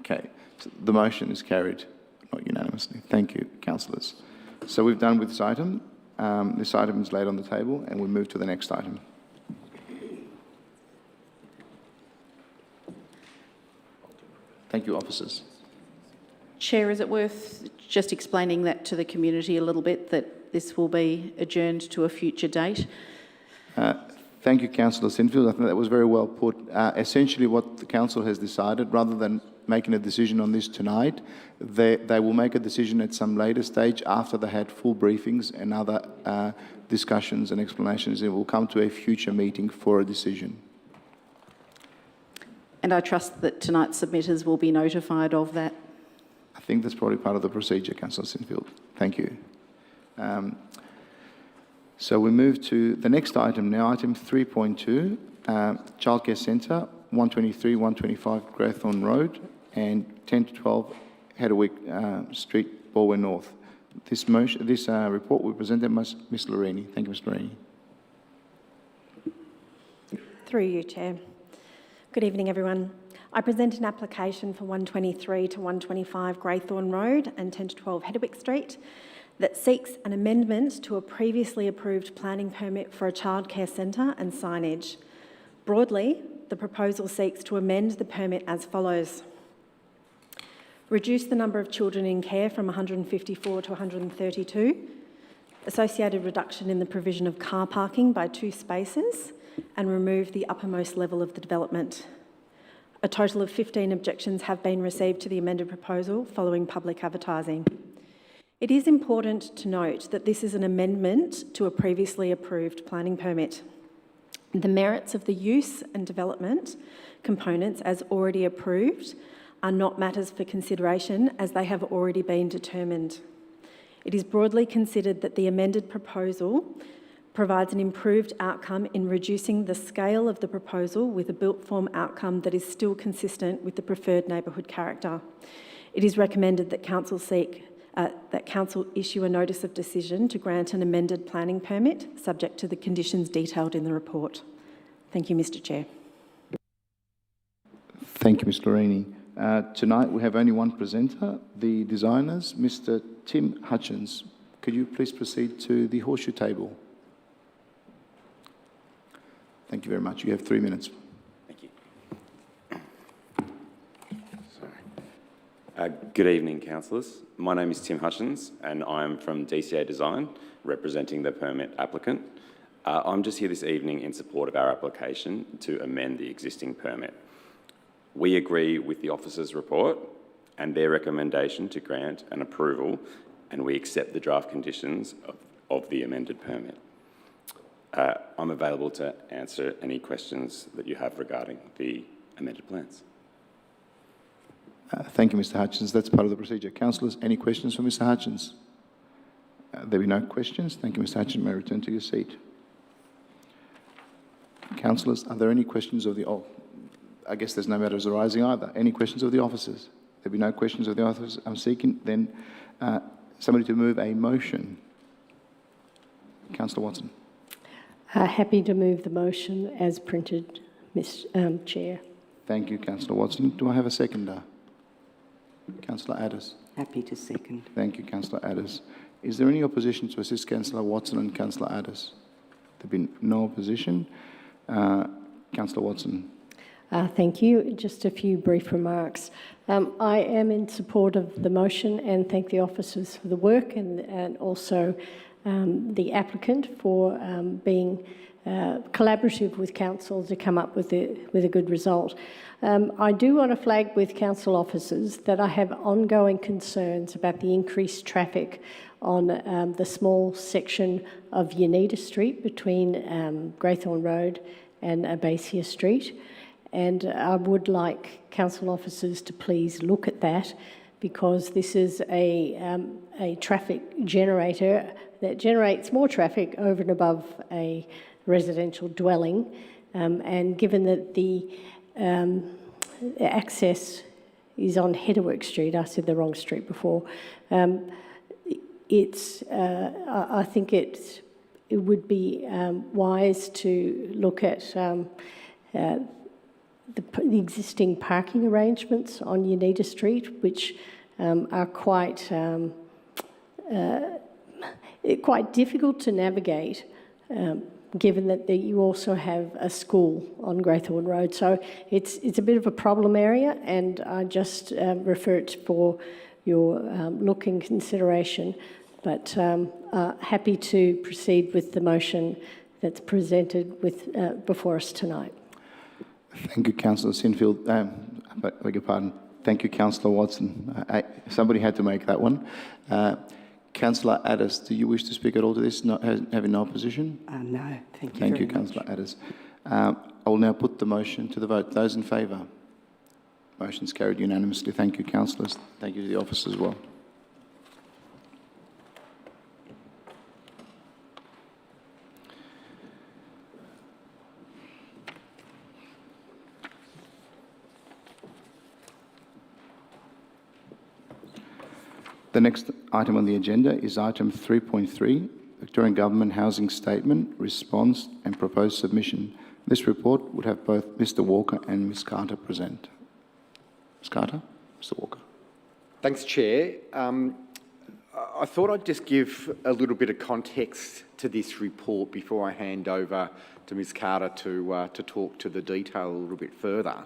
Okay. So the motion is carried, not unanimously. Thank you, councillors. So we've done with this item. This item is laid on the table, and we move to the next item. Thank you, officers. Chair, is it worth just explaining that to the community a little bit, that this will be adjourned to a future date? Thank you, Councillor Sinfield. I think that was very well put. Essentially, what the council has decided, rather than making a decision on this tonight, they will make a decision at some later stage after they had full briefings and other discussions and explanations. It will come to a future meeting for a decision. And I trust that tonight's submitters will be notified of that. I think that's probably part of the procedure, Councillor Sinfield. Thank you. So we move to the next item now, item 3.2, Childcare Centre, 123, 125 Greythorn Road, and 10 to 12 Hedderwick Street, Balwyn North. This report will be presented by Ms. Lorini. Thank you, Ms. Lorini. Through you, Chair. Good evening, everyone. I present an application for 123 to 125 Greythorn Road and 10 to 12 Hedderwick Street that seeks an amendment to a previously approved planning permit for a childcare centre and signage. Broadly, the proposal seeks to amend the permit as follows. Reduce the number of children in care from 154 to 132, associated reduction in the provision of car parking by 2 spaces, and remove the uppermost level of the development. A total of 15 objections have been received to the amended proposal following public advertising. It is important to note that this is an amendment to a previously approved planning permit. The merits of the use and development components as already approved are not matters for consideration as they have already been determined. It is broadly considered that the amended proposal provides an improved outcome in reducing the scale of the proposal with a built form outcome that is still consistent with the preferred neighbourhood character. It is recommended that Council issue a notice of decision to grant an amended planning permit subject to the conditions detailed in the report. Thank you, Mr. Chair. Thank you, Ms. Lorini. Tonight we have only one presenter, the designers, Mr. Tim Hutchins. Could you please proceed to the horseshoe table? Thank you very much. You have 3 minutes. Thank you. Good evening, councillors. My name is Tim Hutchins and I'm from DCA Design, representing the permit applicant. I'm just here this evening in support of our application to amend the existing permit. We agree with the officer's report and their recommendation to grant an approval, and we accept the draft conditions of the amended permit. I'm available to answer any questions that you have regarding the amended plans. Thank you, Mr. Hutchins. That's part of the procedure. Councillors, any questions for Mr. Hutchins? There be no questions. Thank you, Mr. Hutchins. You may return to your seat. Councillors, are there any questions of the... Oh, I guess there's no matters arising either. Any questions of the officers? There be no questions of the officers. I'm seeking then somebody to move a motion. Councillor Watson. Happy to move the motion as printed, Ms. Chair. Thank you, Councillor Watson. Do I have a seconder? Councillor Addis. Happy to second. Thank you, Councillor Addis. Is there any opposition to assist Councillor Watson and Councillor Addis? There been no opposition. Councillor Watson. Thank you. Just a few brief remarks. I am in support of the motion and thank the officers for the work and also the applicant for being collaborative with council to come up with a good result. I do want to flag with council officers that I have ongoing concerns about the increased traffic on the small section of Yanita Street between Greythorn Road and Abacia Street. And I would like council officers to please look at that, because this is a traffic generator that generates more traffic over and above a residential dwelling. And given that the access is on Hedderwick Street, I said the wrong street before, I think it it would be wise to look at the existing parking arrangements on Unita Street, which are quite difficult to navigate, given that you also have a school on Greythorn Road. So it's a bit of a problem area, and I just refer it for your look and consideration. But happy to proceed with the motion that's presented before us tonight. Thank you, Councillor Sinfield. I beg your pardon. Thank you, Councillor Watson. Somebody had to make that one. Councillor Addis, do you wish to speak at all to this, having no opposition? No, thank you. Thank you, Councillor Addis. I will now put the motion to the vote. Those in favour? Motion's carried unanimously. Thank you, councillors. Thank you to the office as well. The next item on the agenda is item 3.3, Victorian Government Housing Statement, Response and Proposed Submission. This report would have both Mr Walker and Ms Carter present. Ms Carter? Mr Walker. Thanks, Chair. I thought I'd just give a little bit of context to this report before I hand over to Ms Carter to talk to the detail a little bit further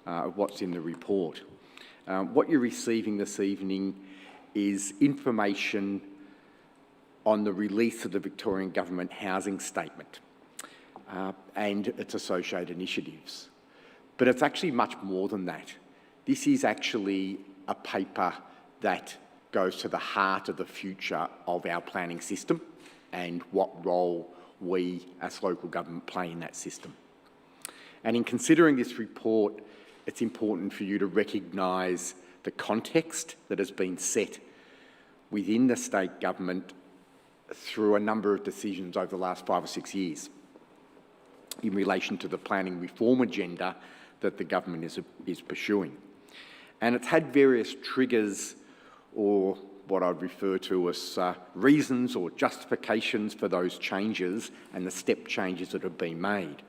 of what's in the report. What you're receiving this evening is information on the release of the Victorian Government Housing Statement and its associated initiatives. But it's actually much more than that. This is actually a paper that goes to the heart of the future of our planning system and what role we as local government play in that system. And in considering this report, it's important for you to recognise the context that has been set within the state government through a number of decisions over the last 5 or 6 years in relation to the planning reform agenda that the government is pursuing. And it's had various triggers, or what I'd refer to as reasons or justifications for those changes and the step changes that have been made.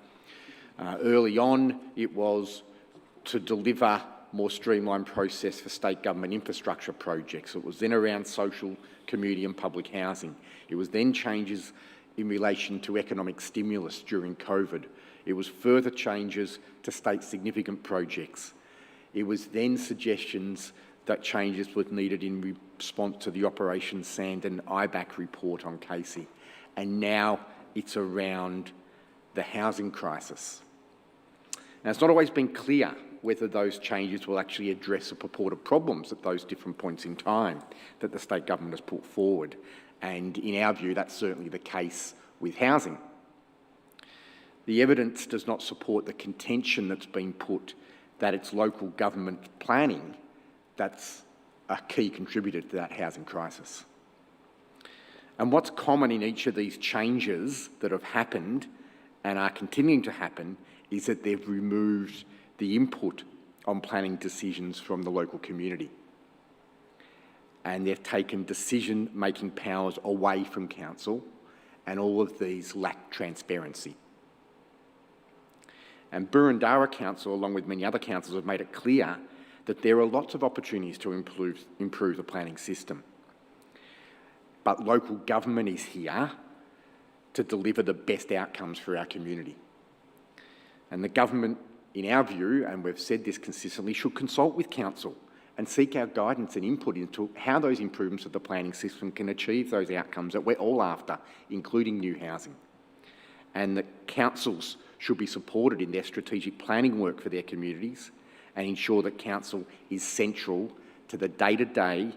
Early on, it was to deliver more streamlined process for state government infrastructure projects. It was then around social, community and public housing. It was then changes in relation to economic stimulus during COVID. It was further changes to state significant projects. It was then suggestions that changes were needed in response to the Operation Sand and IBAC report on Casey. And now it's around the housing crisis. Now, it's not always been clear whether those changes will actually address the purported problems at those different points in time that the state government has put forward. And in our view, that's certainly the case with housing. The evidence does not support the contention that's been put that it's local government planning that's a key contributor to that housing crisis. And what's common in each of these changes that have happened and are continuing to happen is that they've removed the input on planning decisions from the local community. And they've taken decision-making powers away from council, and all of these lack transparency. And Burundara Council, along with many other councils, have made it clear that there are lots of opportunities to improve the planning system. But local government is here to deliver the best outcomes for our community. And the government, in our view, and we've said this consistently, should consult with council and seek our guidance and input into how those improvements of the planning system can achieve those outcomes that we're all after, including new housing. And that councils should be supported in their strategic planning work for their communities and ensure that council is central to the day-to-day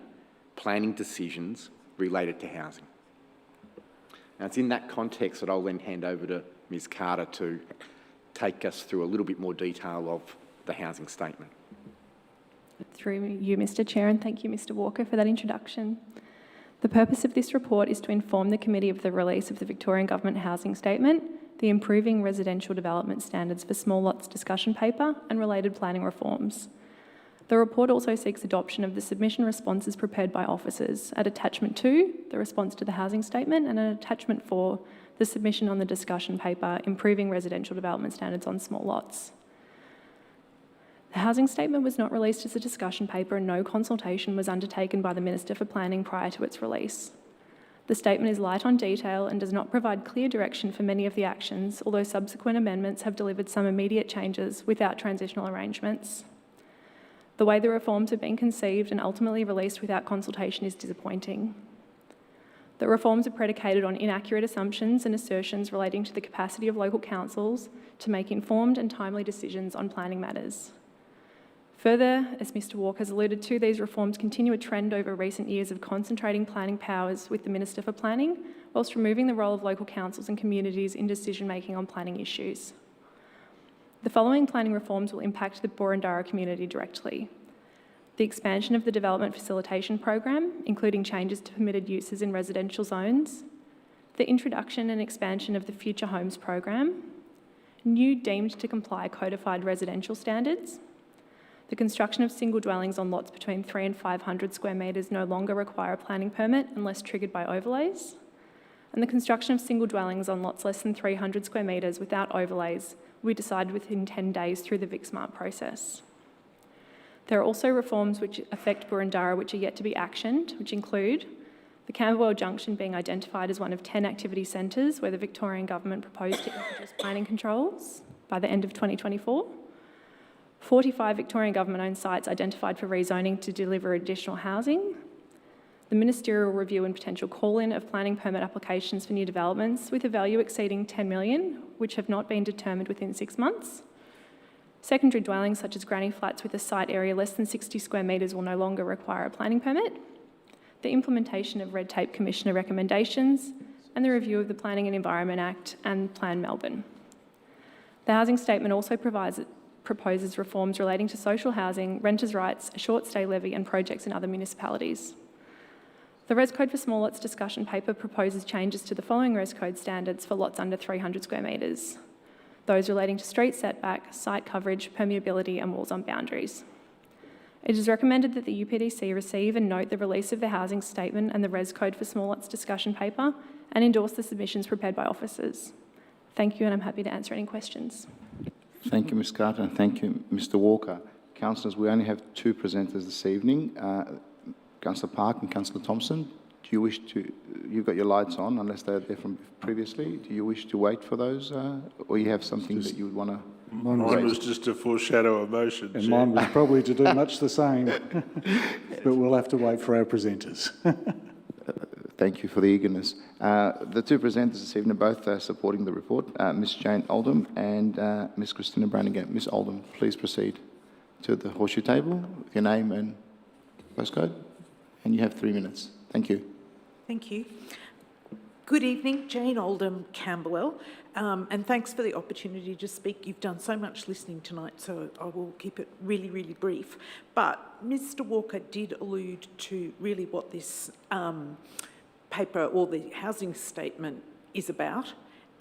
planning decisions related to housing. Now, it's in that context that I'll then hand over to Ms Carter to take us through a little bit more detail of the housing statement. Through you, Mr Chair, and thank you, Mr Walker, for that introduction. The purpose of this report is to inform the committee of the release of the Victorian Government Housing Statement, the Improving Residential Development Standards for Small Lots discussion paper, and related planning reforms. The report also seeks adoption of the submission responses prepared by officers at Attachment 2, the response to the housing statement, and at Attachment 4, the submission on the discussion paper, Improving Residential Development Standards on Small Lots. The housing statement was not released as a discussion paper and no consultation was undertaken by the Minister for Planning prior to its release. The statement is light on detail and does not provide clear direction for many of the actions, although subsequent amendments have delivered some immediate changes without transitional arrangements. The way the reforms have been conceived and ultimately released without consultation is disappointing. The reforms are predicated on inaccurate assumptions and assertions relating to the capacity of local councils to make informed and timely decisions on planning matters. Further, as Mr Walker has alluded to, these reforms continue a trend over recent years of concentrating planning powers with the Minister for Planning, whilst removing the role of local councils and communities in decision-making on planning issues. The following planning reforms will impact the Boroondara community directly. The expansion of the Development Facilitation Program, including changes to permitted uses in residential zones, the introduction and expansion of the Future Homes Program, new deemed to comply codified residential standards, the construction of single dwellings on lots between 300 and 500 square metres no longer require a planning permit unless triggered by overlays, and the construction of single dwellings on lots less than 300 square metres without overlays will be decided within 10 days through the VicSmart process. There are also reforms which affect Boroondara which are yet to be actioned, which include the Camberwell Junction being identified as one of 10 activity centres where the Victorian Government proposed to introduce planning controls by the end of 2024, 45 Victorian Government-owned sites identified for rezoning to deliver additional housing, the ministerial review and potential call-in of planning permit applications for new developments with a value exceeding $10 million, which have not been determined within 6 months, secondary dwellings such as granny flats with a site area less than 60 square metres will no longer require a planning permit, the implementation of Red Tape Commissioner recommendations, and the review of the Planning and Environment Act and Plan Melbourne. The housing statement also proposes reforms relating to social housing, renters' rights, a short stay levy and projects in other municipalities. The Res Code for Small Lots discussion paper proposes changes to the following Res Code standards for lots under 300 square metres. Those relating to street setback, site coverage, permeability and walls on boundaries. It is recommended that the UPDC receive and note the release of the housing statement and the Res Code for Small Lots discussion paper and endorse the submissions prepared by officers. Thank you, and I'm happy to answer any questions. Thank you, Ms Carter, and thank you, Mr Walker. Councillors, we only have two presenters this evening, Councillor Park and Councillor Thompson. Do you wish to, you've got your lights on unless they're there from previously. Do you wish to wait for those or you have something that you would want to Mine was just to foreshadow a motion. And mine was probably to do much the same, but we'll have to wait for our presenters. Thank you for the eagerness. The two presenters this evening are both supporting the report, Ms Jane Oldham and Ms Christina Brannigan. Ms Oldham, please proceed to the horseshoe table with your name and postcode, and you have 3 minutes. Thank you. Thank you. Good evening, Jane Oldham, Camberwell, and thanks for the opportunity to speak. You've done so much listening tonight, so I will keep it really, really brief. But Mr Walker did allude to really what this paper or the housing statement is about,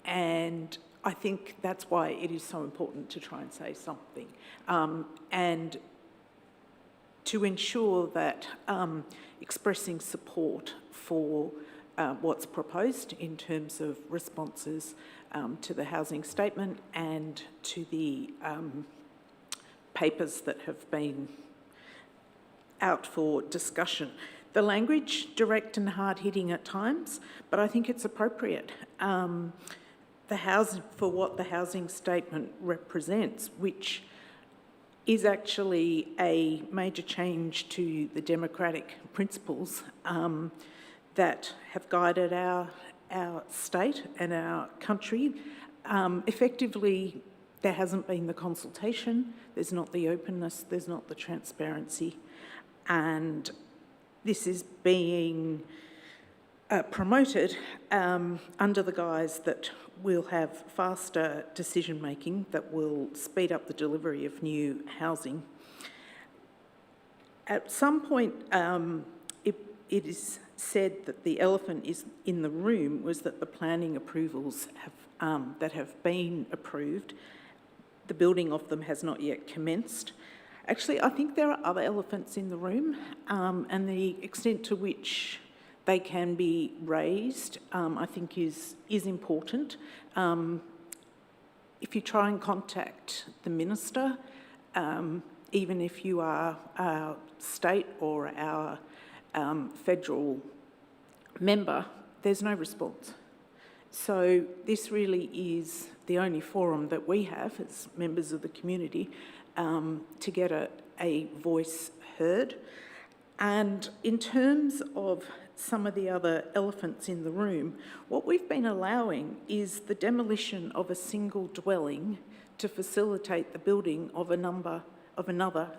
and I think that's why it is so important to try and say something and to ensure that expressing support for what's proposed in terms of responses to the housing statement and to the papers that have been out for discussion. The language, direct and hard-hitting at times, but I think it's appropriate. For what the housing statement represents, which is actually a major change to the democratic principles that have guided our state and our country. Effectively, there hasn't been the consultation, there's not the openness, there's not the transparency, and this is being promoted under the guise that we'll have faster decision-making that will speed up the delivery of new housing. At some point, it is said that the elephant is in the room was that the planning approvals that have been approved, the building of them has not yet commenced. Actually, I think there are other elephants in the room, and the extent to which they can be raised, I think is important. If you try and contact the minister, even if you are our state or our federal member, there's no response. So this really is the only forum that we have as members of the community to get a voice heard. And in terms of some of the other elephants in the room, what we've been allowing is the demolition of a single dwelling to facilitate the building of another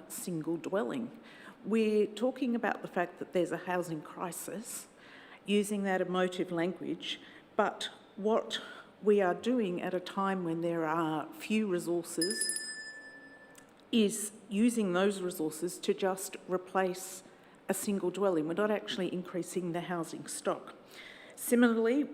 single dwelling. We're talking about the fact that there's a housing crisis, using that emotive language, but what we are doing at a time when there are few resources is using those resources to just replace a single dwelling. We're not actually increasing the housing stock. Similarly,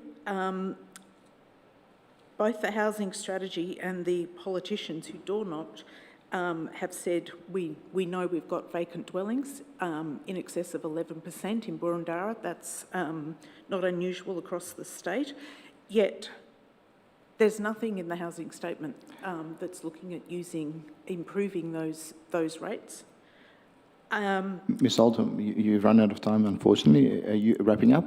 both the housing strategy and the politicians who door knocked have said we know we've got vacant dwellings in excess of 11% in Boroondara. That's not unusual across the state. Yet there's nothing in the housing statement that's looking at improving those rates. Ms. Oldham, you've run out of time, unfortunately. Are you wrapping up?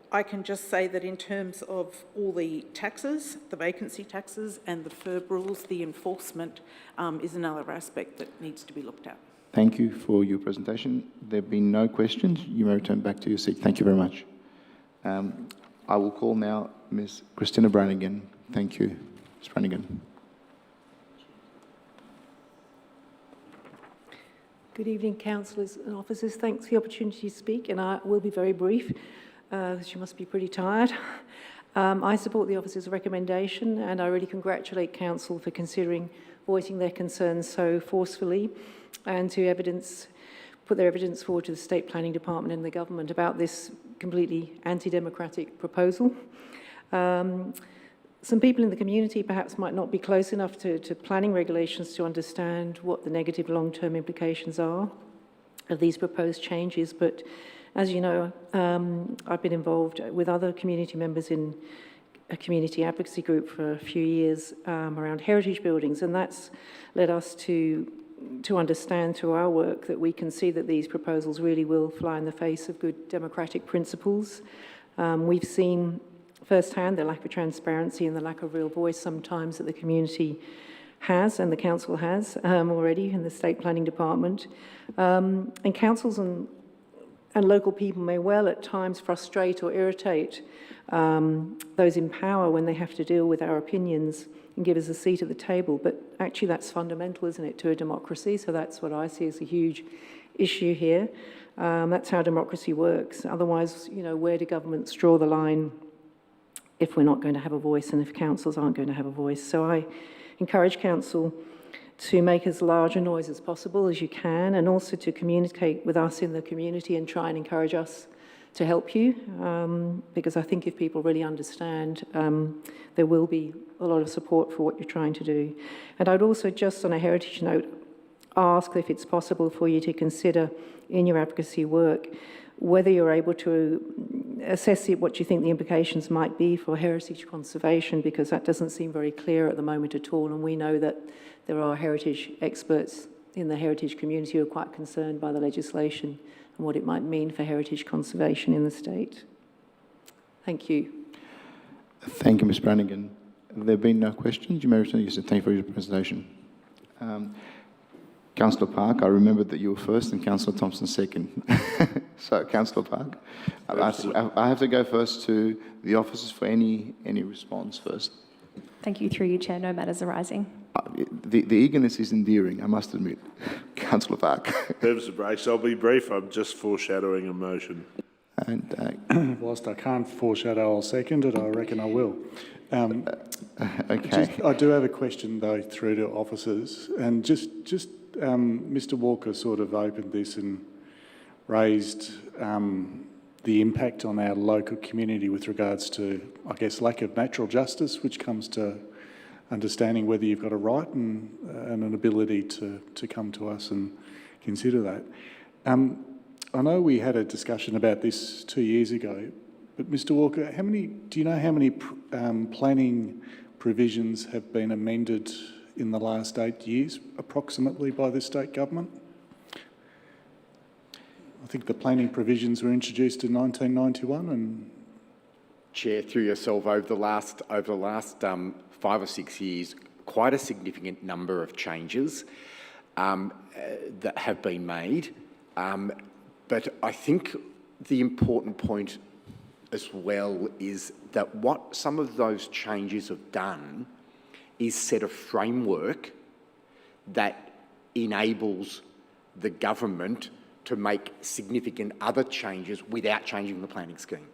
I can just say that in terms of all the taxes, the vacancy taxes and the FIRB rules, the enforcement is another aspect that needs to be looked at. Thank you for your presentation. There have been no questions. You may return back to your seat. Thank you very much. I will call now Ms. Christina Brannigan. Thank you, Ms. Brannigan. Good evening, councillors and officers. Thanks for the opportunity to speak, and I will be very brief, because you must be pretty tired. I support the officer's recommendation, and I really congratulate council for considering voicing their concerns so forcefully and to put their evidence forward to the State Planning Department and the government about this completely anti-democratic proposal. Some people in the community perhaps might not be close enough to planning regulations to understand what the negative long-term implications are of these proposed changes, but as you know, I've been involved with other community members in a community advocacy group for a few years around heritage buildings, and that's led us to understand through our work that we can see that these proposals really will fly in the face of good democratic principles. We've seen firsthand the lack of transparency and the lack of real voice sometimes that the community has and the council has already in the State Planning Department. And councils and local people may well at times frustrate or irritate those in power when they have to deal with our opinions and give us a seat at the table. But actually that's fundamental, isn't it, to a democracy? So that's what I see as a huge issue here. That's how democracy works. Otherwise, you know, where do governments draw the line if we're not going to have a voice and if councils aren't going to have a voice? So I encourage council to make as large a noise as possible as you can, and also to communicate with us in the community and try and encourage us to help you, because I think if people really understand, there will be a lot of support for what you're trying to do. And I'd also, just on a heritage note, ask if it's possible for you to consider in your advocacy work whether you're able to assess what you think the implications might be for heritage conservation, because that doesn't seem very clear at the moment at all, and we know that there are heritage experts in the heritage community who are quite concerned by the legislation and what it might mean for heritage conservation in the state. Thank you. Thank you, Ms. Brannigan. There have been no questions. You may return. Yes, thank you for your presentation. Councillor Park, I remembered that you were first and Councillor Thompson second. So, Councillor Park, I have to go first to the officers for any response first. Thank you, through you, Chair. No matters arising. The eagerness is endearing, I must admit. Councillor Park. Purpose of breaks. I'll be brief. I'm just foreshadowing a motion. And whilst I can't foreshadow I'll second it, I reckon I will. Okay. I do have a question though through to officers, and Mr. Walker sort of opened this and raised the impact on our local community with regards to, I guess, lack of natural justice, which comes to understanding whether you've got a right and an ability to come to us and consider that. I know we had a discussion about this 2 years ago, but Mr Walker, do you know how many planning provisions have been amended in the last 8 years, approximately, by the state government? I think the planning provisions were introduced in 1991 and... Chair, through yourself, over the last 5 or 6 years, quite a significant number of changes that have been made. But I think the important point as well is that what some of those changes have done is set a framework that enables the government to make significant other changes without changing the planning scheme.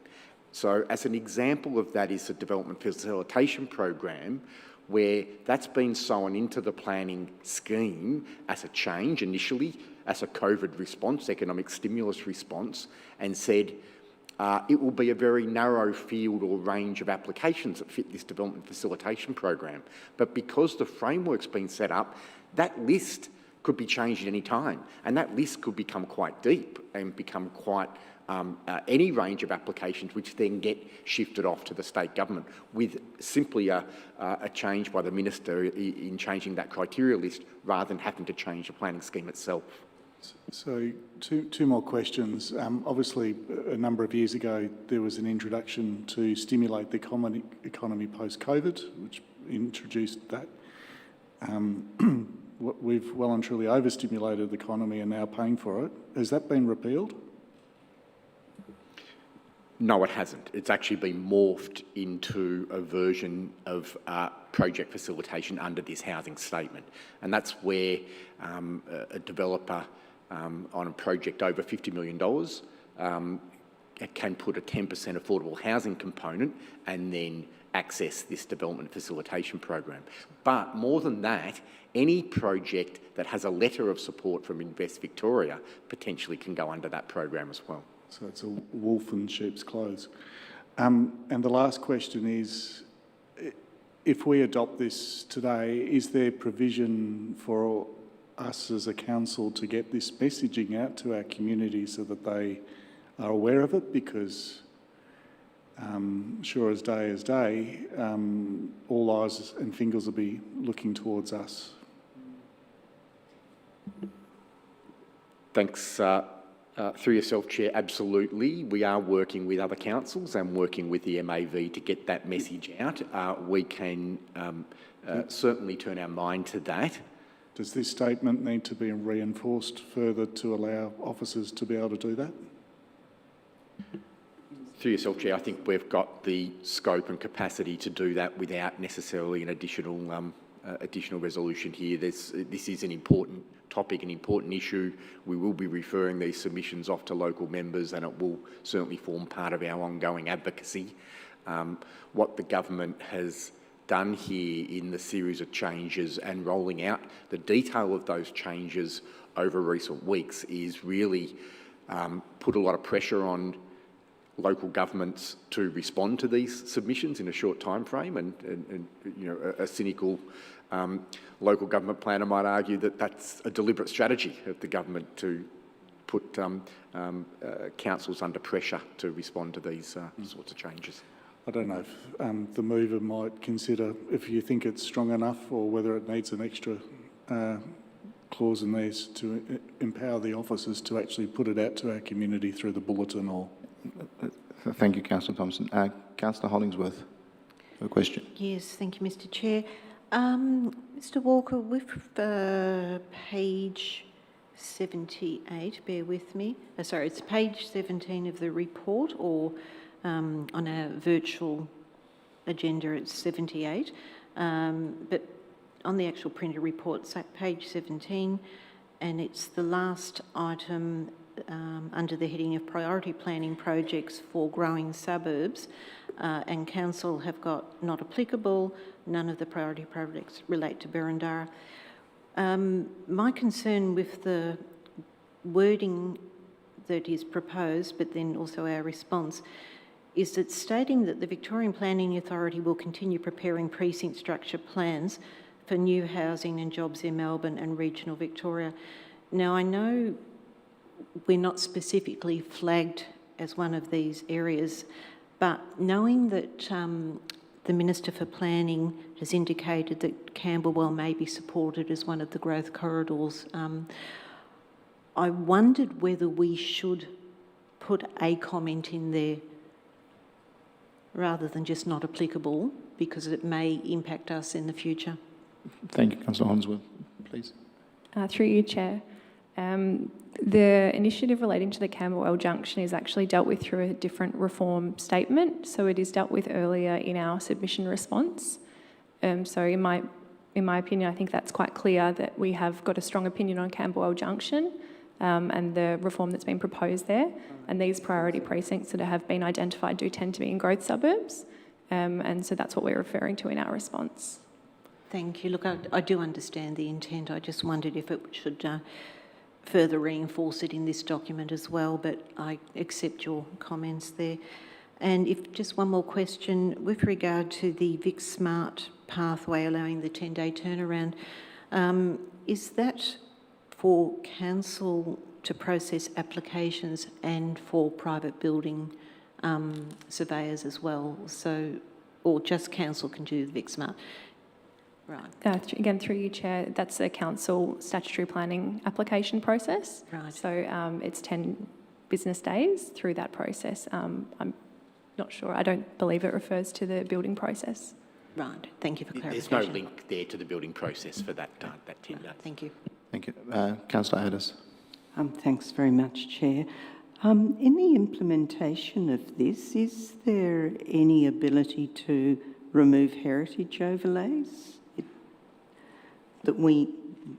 So as an example of that is the Development Facilitation Program, where that's been sewn into the planning scheme as a change initially, as a COVID response, economic stimulus response, and said it will be a very narrow field or range of applications that fit this Development Facilitation Program. But because the framework's been set up, that list could be changed at any time, and that list could become quite deep and become quite any range of applications which then get shifted off to the state government with simply a change by the minister in changing that criteria list rather than having to change the planning scheme itself. So two more questions. Obviously, a number of years ago, there was an introduction to stimulate the economy post-COVID, which introduced that. We've well and truly overstimulated the economy and now paying for it. Has that been repealed? No, it hasn't. It's actually been morphed into a version of project facilitation under this housing statement. And that's where a developer on a project over $50 million can put a 10% affordable housing component and then access this development facilitation program. But more than that, any project that has a letter of support from Invest Victoria potentially can go under that program as well. So it's a wolf in sheep's clothes. And the last question is, if we adopt this today, is there provision for us as a council to get this messaging out to our community so that they are aware of it? Because sure as day, all eyes and fingers will be looking towards us. Thanks. Through yourself, Chair, absolutely. We are working with other councils and working with the MAV to get that message out. We can certainly turn our mind to that. Does this statement need to be reinforced further to allow officers to be able to do that? Through yourself, Chair, I think we've got the scope and capacity to do that without necessarily an additional resolution here. This is an important topic, an important issue. We will be referring these submissions off to local members and it will certainly form part of our ongoing advocacy. What the government has done here in the series of changes and rolling out the detail of those changes over recent weeks is really put a lot of pressure on local governments to respond to these submissions in a short time frame, and you know, a cynical local government planner might argue that that's a deliberate strategy of the government to put councils under pressure to respond to these sorts of changes. I don't know if the mover might consider, if you think it's strong enough, or whether it needs an extra clause in there to empower the officers to actually put it out to our community through the bulletin or... Thank you, Councillor Thompson. Councillor Hollingsworth, a question. Yes, thank you, Mr Chair. Mr Walker, with page 78, bear with me. Sorry, it's page 17 of the report, or on our virtual agenda it's 78. But on the actual printed report, it's at page 17, and it's the last item under the heading of priority planning projects for growing suburbs, and council have got not applicable. None of the priority projects relate to Berendara. My concern with the wording that is proposed, but then also our response, is that stating that the Victorian Planning Authority will continue preparing precinct structure plans for new housing and jobs in Melbourne and regional Victoria. Now, I know we're not specifically flagged as one of these areas, but knowing that the Minister for Planning has indicated that Camberwell may be supported as one of the growth corridors, I wondered whether we should put a comment in there rather than just not applicable, because it may impact us in the future. Thank you, Councillor Honsworth. Please. Through you, Chair. The initiative relating to the Camberwell Junction is actually dealt with through a different reform statement. So it is dealt with earlier in our submission response. So in my opinion, I think that's quite clear that we have got a strong opinion on Camberwell Junction and the reform that's been proposed there. And these priority precincts that have been identified do tend to be in growth suburbs. And so that's what we're referring to in our response. Thank you. Look, I do understand the intent. I just wondered if it should further reinforce it in this document as well, but I accept your comments there. And if just one more question, with regard to the Vic Smart pathway allowing the 10-day turnaround, is that for council to process applications and for private building surveyors as well? So, or just council can do the Vic Smart? Right. Again, through you, Chair, that's a council statutory planning application process. Right. So it's 10 business days through that process. I'm not sure. I don't believe it refers to the building process. Right. Thank you for clarification. There's no link there to the building process for that 10 days. Thank you. Thank you. Councillor Addis. Thanks very much, Chair. In the implementation of this, is there any ability to remove heritage overlays that we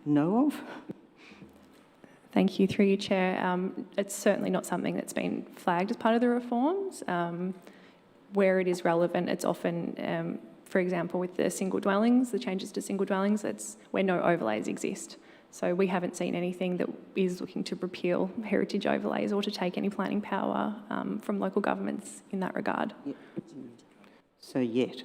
know of? Thank you. Through you, Chair. It's certainly not something that's been flagged as part of the reforms. Where it is relevant, it's often, for example, with the single dwellings, the changes to single dwellings, it's where no overlays exist. So we haven't seen anything that is looking to repeal heritage overlays or to take any planning power from local governments in that regard. Yep. So yet.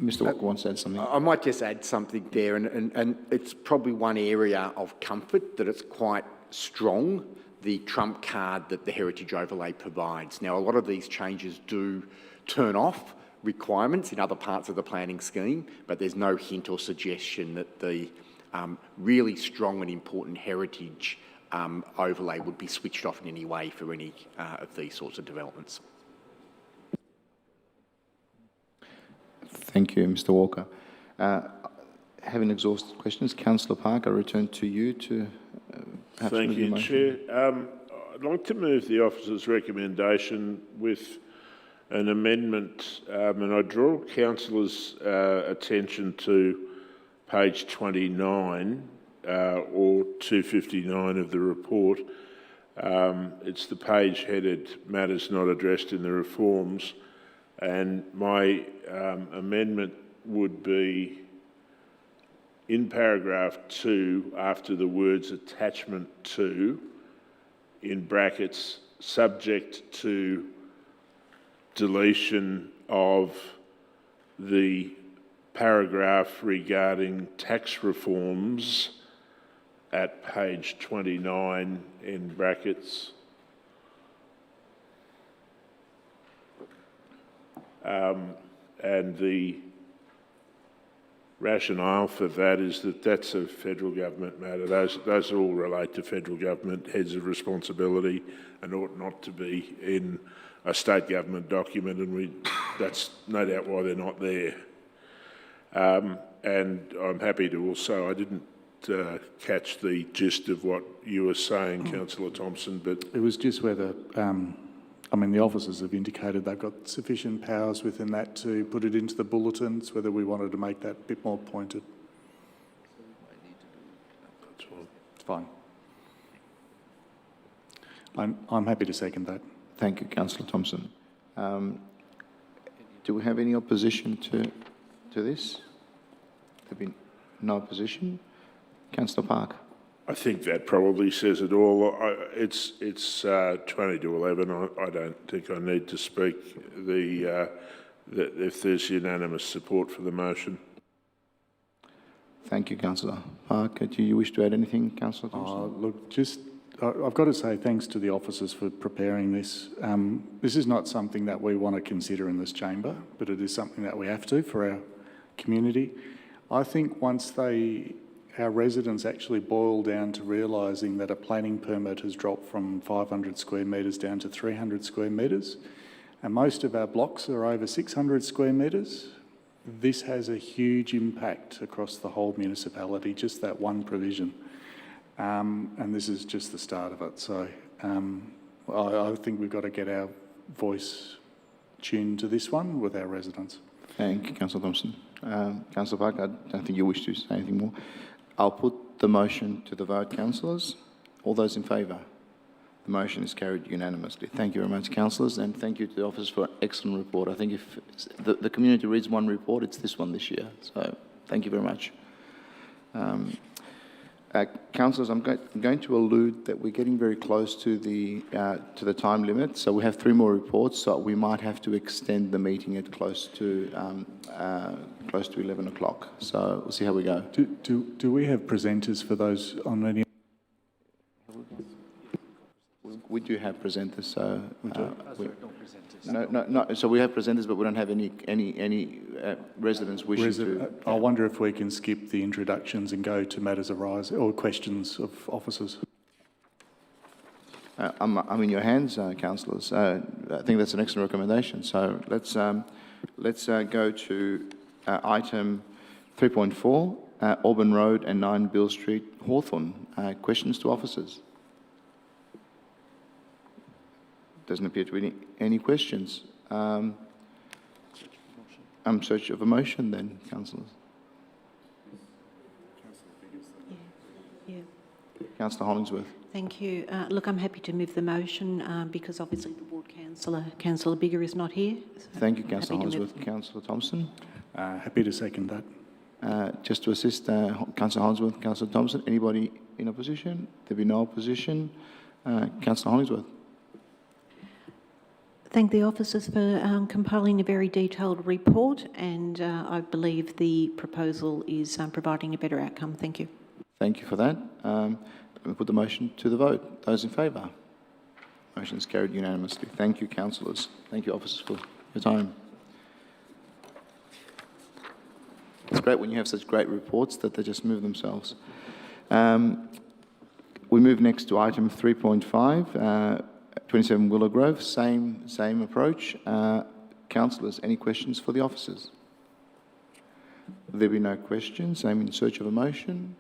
Mr. Walker wants to add something. I might just add something there, and it's probably one area of comfort that it's quite strong, the trump card that the heritage overlay provides. Now, a lot of these changes do turn off requirements in other parts of the planning scheme, but there's no hint or suggestion that the really strong and important heritage overlay would be switched off in any way for any of these sorts of developments. Thank you, Mr. Walker. Having exhausted questions, Councillor Parker, I return to you to perhaps Thank move your you, motion. Chair. I'd like to move the officer's recommendation with an amendment, and I draw councillors' attention to page 29 or 259 of the report. It's the page headed Matters Not Addressed in the Reforms, and my amendment would be in paragraph 2, after the words attachment 2, in brackets, subject to deletion of the paragraph regarding tax reforms at page 29 in brackets. And the rationale for that is that that's a federal government matter. Those all relate to federal government heads of responsibility and ought not to be in a state government document, and that's no doubt why they're not there. And I'm happy to also, I didn't catch the gist of what you were saying, Councillor Thompson, but... It was just whether, I mean, the officers have indicated they've got sufficient powers within that to put it into the bulletins, whether we wanted to make that a bit more pointed. That's fine. It's fine. I'm happy to second that. Thank you, Councillor Thompson. Do we have any opposition to this? There been no opposition. Councillor Park. I think that probably says it all. It's 20 to 11. I don't think I need to speak. If there's unanimous support for the motion. Thank you, Councillor Park. Do you wish to add anything, Councillor Thompson? Look, I've got to say thanks to the officers for preparing this. This is not something that we want to consider in this chamber, but it is something that we have to for our community. I think once our residents actually boil down to realising that a planning permit has dropped from 500 square metres down to 300 square metres, and most of our blocks are over 600 square metres, this has a huge impact across the whole municipality, just that one provision. And this is just the start of it. So I think we've got to get our voice tuned to this one with our residents. Thank you, Councillor Thompson. Councillor Park, I don't think you wish to say anything more. I'll put the motion to the vote, councillors. All those in favour? The motion is carried unanimously. Thank you very much, councillors, and thank you to the office for an excellent report. I think if the community reads one report, it's this one this year. So thank you very much. Councillors, I'm going to allude that we're getting very close to the time limit. So we have 3 more reports. So we might have to extend the meeting at close to 11 o'clock. So we'll see how we go. Do we have presenters for those on any? We do have presenters. So no. So we have presenters, but we don't have any residents wishing to. I wonder if we can skip the introductions and go to matters arising or questions of officers. I'm in your hands, councillors. I think that's an excellent recommendation. So let's go to item 3.4, Auburn Road and 9 Bill Street, Hawthorn. Questions to officers? Doesn't appear to be any questions. I'm in search of a motion then, councillors. Yeah. Councillor Hollingsworth. Thank you. Look, I'm happy to move the motion because obviously the ward councillor Bigger is not here. So thank you, Councillor Hollingsworth. Councillor Thompson. Happy to second that. Just to assist Councillor Hollingsworth, Councillor Thompson. Anybody in opposition? There be no opposition. Councillor Hollingsworth. Thank the officers for compiling a very detailed report, and I believe the proposal is providing a better outcome. Thank you. Thank you for that. We put the motion to the vote. Those in favour? Motion is carried unanimously. Thank you, councillors. Thank you, officers, for your time. It's great when you have such great reports that they just move themselves. We move next to item 3.5. 27 Willow Grove, same approach. Councillors, any questions for the officers? Will there be no questions? I'm in search of a motion.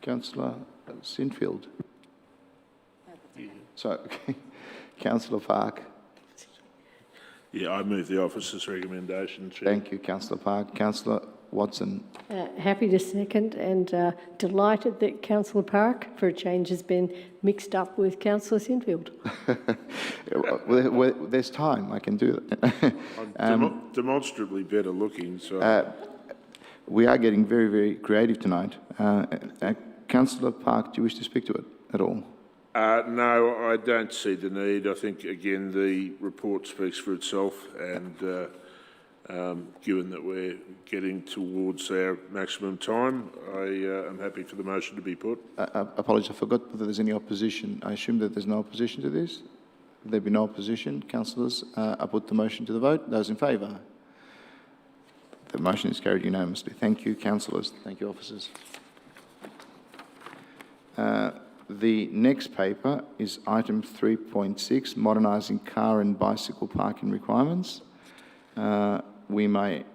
Councillor Sinfield. So, Councillor Park. Yeah, I move the officer's recommendation, Chair. Thank you, Councillor Park. Councillor Watson. Happy to second, and delighted that Councillor Park, for a change, has been mixed up with Councillor Sinfield. Well, there's time, I can do that. Demonstrably better looking, so... We are getting very, very creative tonight. Councillor Park, do you wish to speak to it at all? No, I don't see the need. I think, again, the report speaks for itself, and given that we're getting towards our maximum time, I am happy for the motion to be put. Apologies, I forgot whether there's any opposition. I assume that there's no opposition to this? There be no opposition, councillors. I put the motion to the vote. Those in favour? The motion is carried unanimously. Thank you, councillors. Thank you, officers. The next paper is item 3.6, modernising car and bicycle parking requirements. We may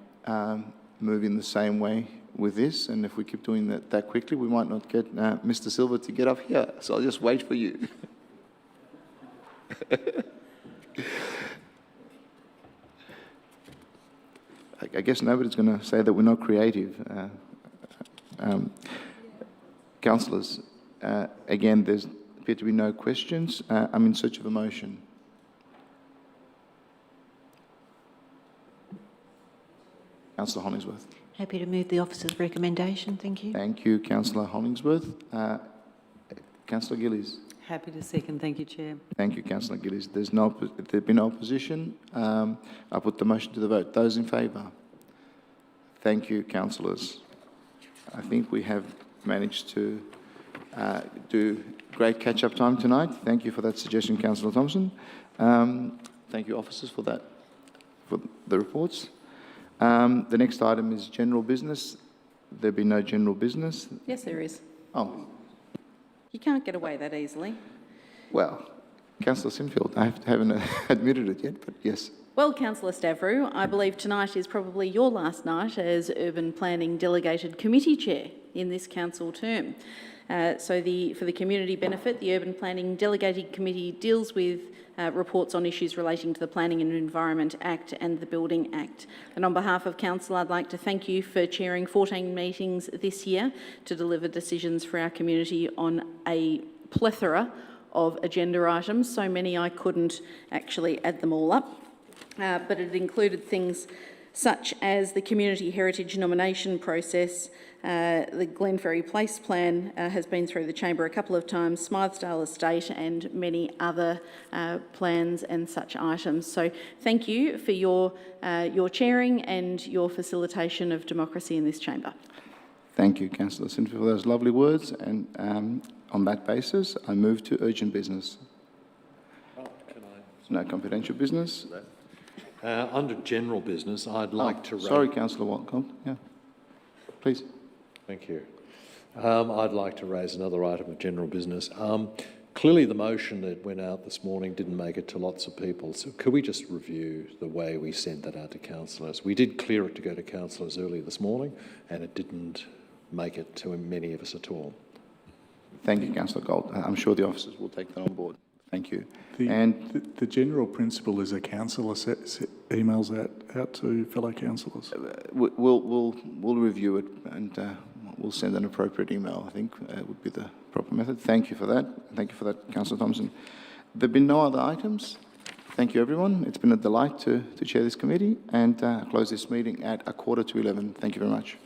move in the same way with this, and if we keep doing that quickly, we might not get Mr. Silver to get up here. So I'll just wait for you. I guess nobody's going to say that we're not creative. Councillors, again, there's appear to be no questions. I'm in search of a motion. Councillor Hollingsworth. Happy to move the officer's recommendation, thank you. Thank you, Councillor Hollingsworth. Councillor Gillies. Happy to second, thank you, Chair. Thank you, Councillor Gillies. There's been no opposition. I put the motion to the vote. Those in favour? Thank you, councillors. I think we have managed to do great catch-up time tonight. Thank you for that suggestion, Councillor Thompson. Thank you, officers, for that, for the reports. The next item is general business. There be no general business. Yes, there is. Oh, You can't get away that easily. well, Councillor Sinfield, I haven't admitted it yet, but yes. Well, Councillor Stavrou, I believe tonight is probably your last night as Urban Planning Delegated Committee Chair in this council term. For the community benefit, the Urban Planning Delegated Committee deals with reports on issues relating to the Planning and Environment Act and the Building Act. And on behalf of Council, I'd like to thank you for chairing 14 meetings this year to deliver decisions for our community on a plethora of agenda items, so many I couldn't actually add them all up. But it included things such as the community heritage nomination process, the Glenferrie Place plan has been through the chamber a couple of times, Smythesdale Estate and many other plans and such items. So thank you for your chairing and your facilitation of democracy in this chamber. Thank you, Councillor Sinfield, for those lovely words. And on that basis, I move to urgent business. No confidential business. Under general business, I'd like to... Sorry, Councillor Watcott. Yeah, please. Thank you. I'd like to raise another item of general business. Clearly, the motion that went out this morning didn't make it to lots of people, so could we just review the way we sent that out to councillors? We did clear it to go to councillors early this morning, and it didn't make it to many of us at all. Thank you, Councillor Gold. I'm sure the officers will take that on board. Thank you. The general principle is a councillor emails out to fellow councillors. We'll review it and we'll send an appropriate email, I think would be the proper method. Thank you for that. Thank you for that, Councillor Thompson. There have been no other items. Thank you, everyone. It's been a delight to chair this committee, and close this meeting at 11:15. Thank you very much.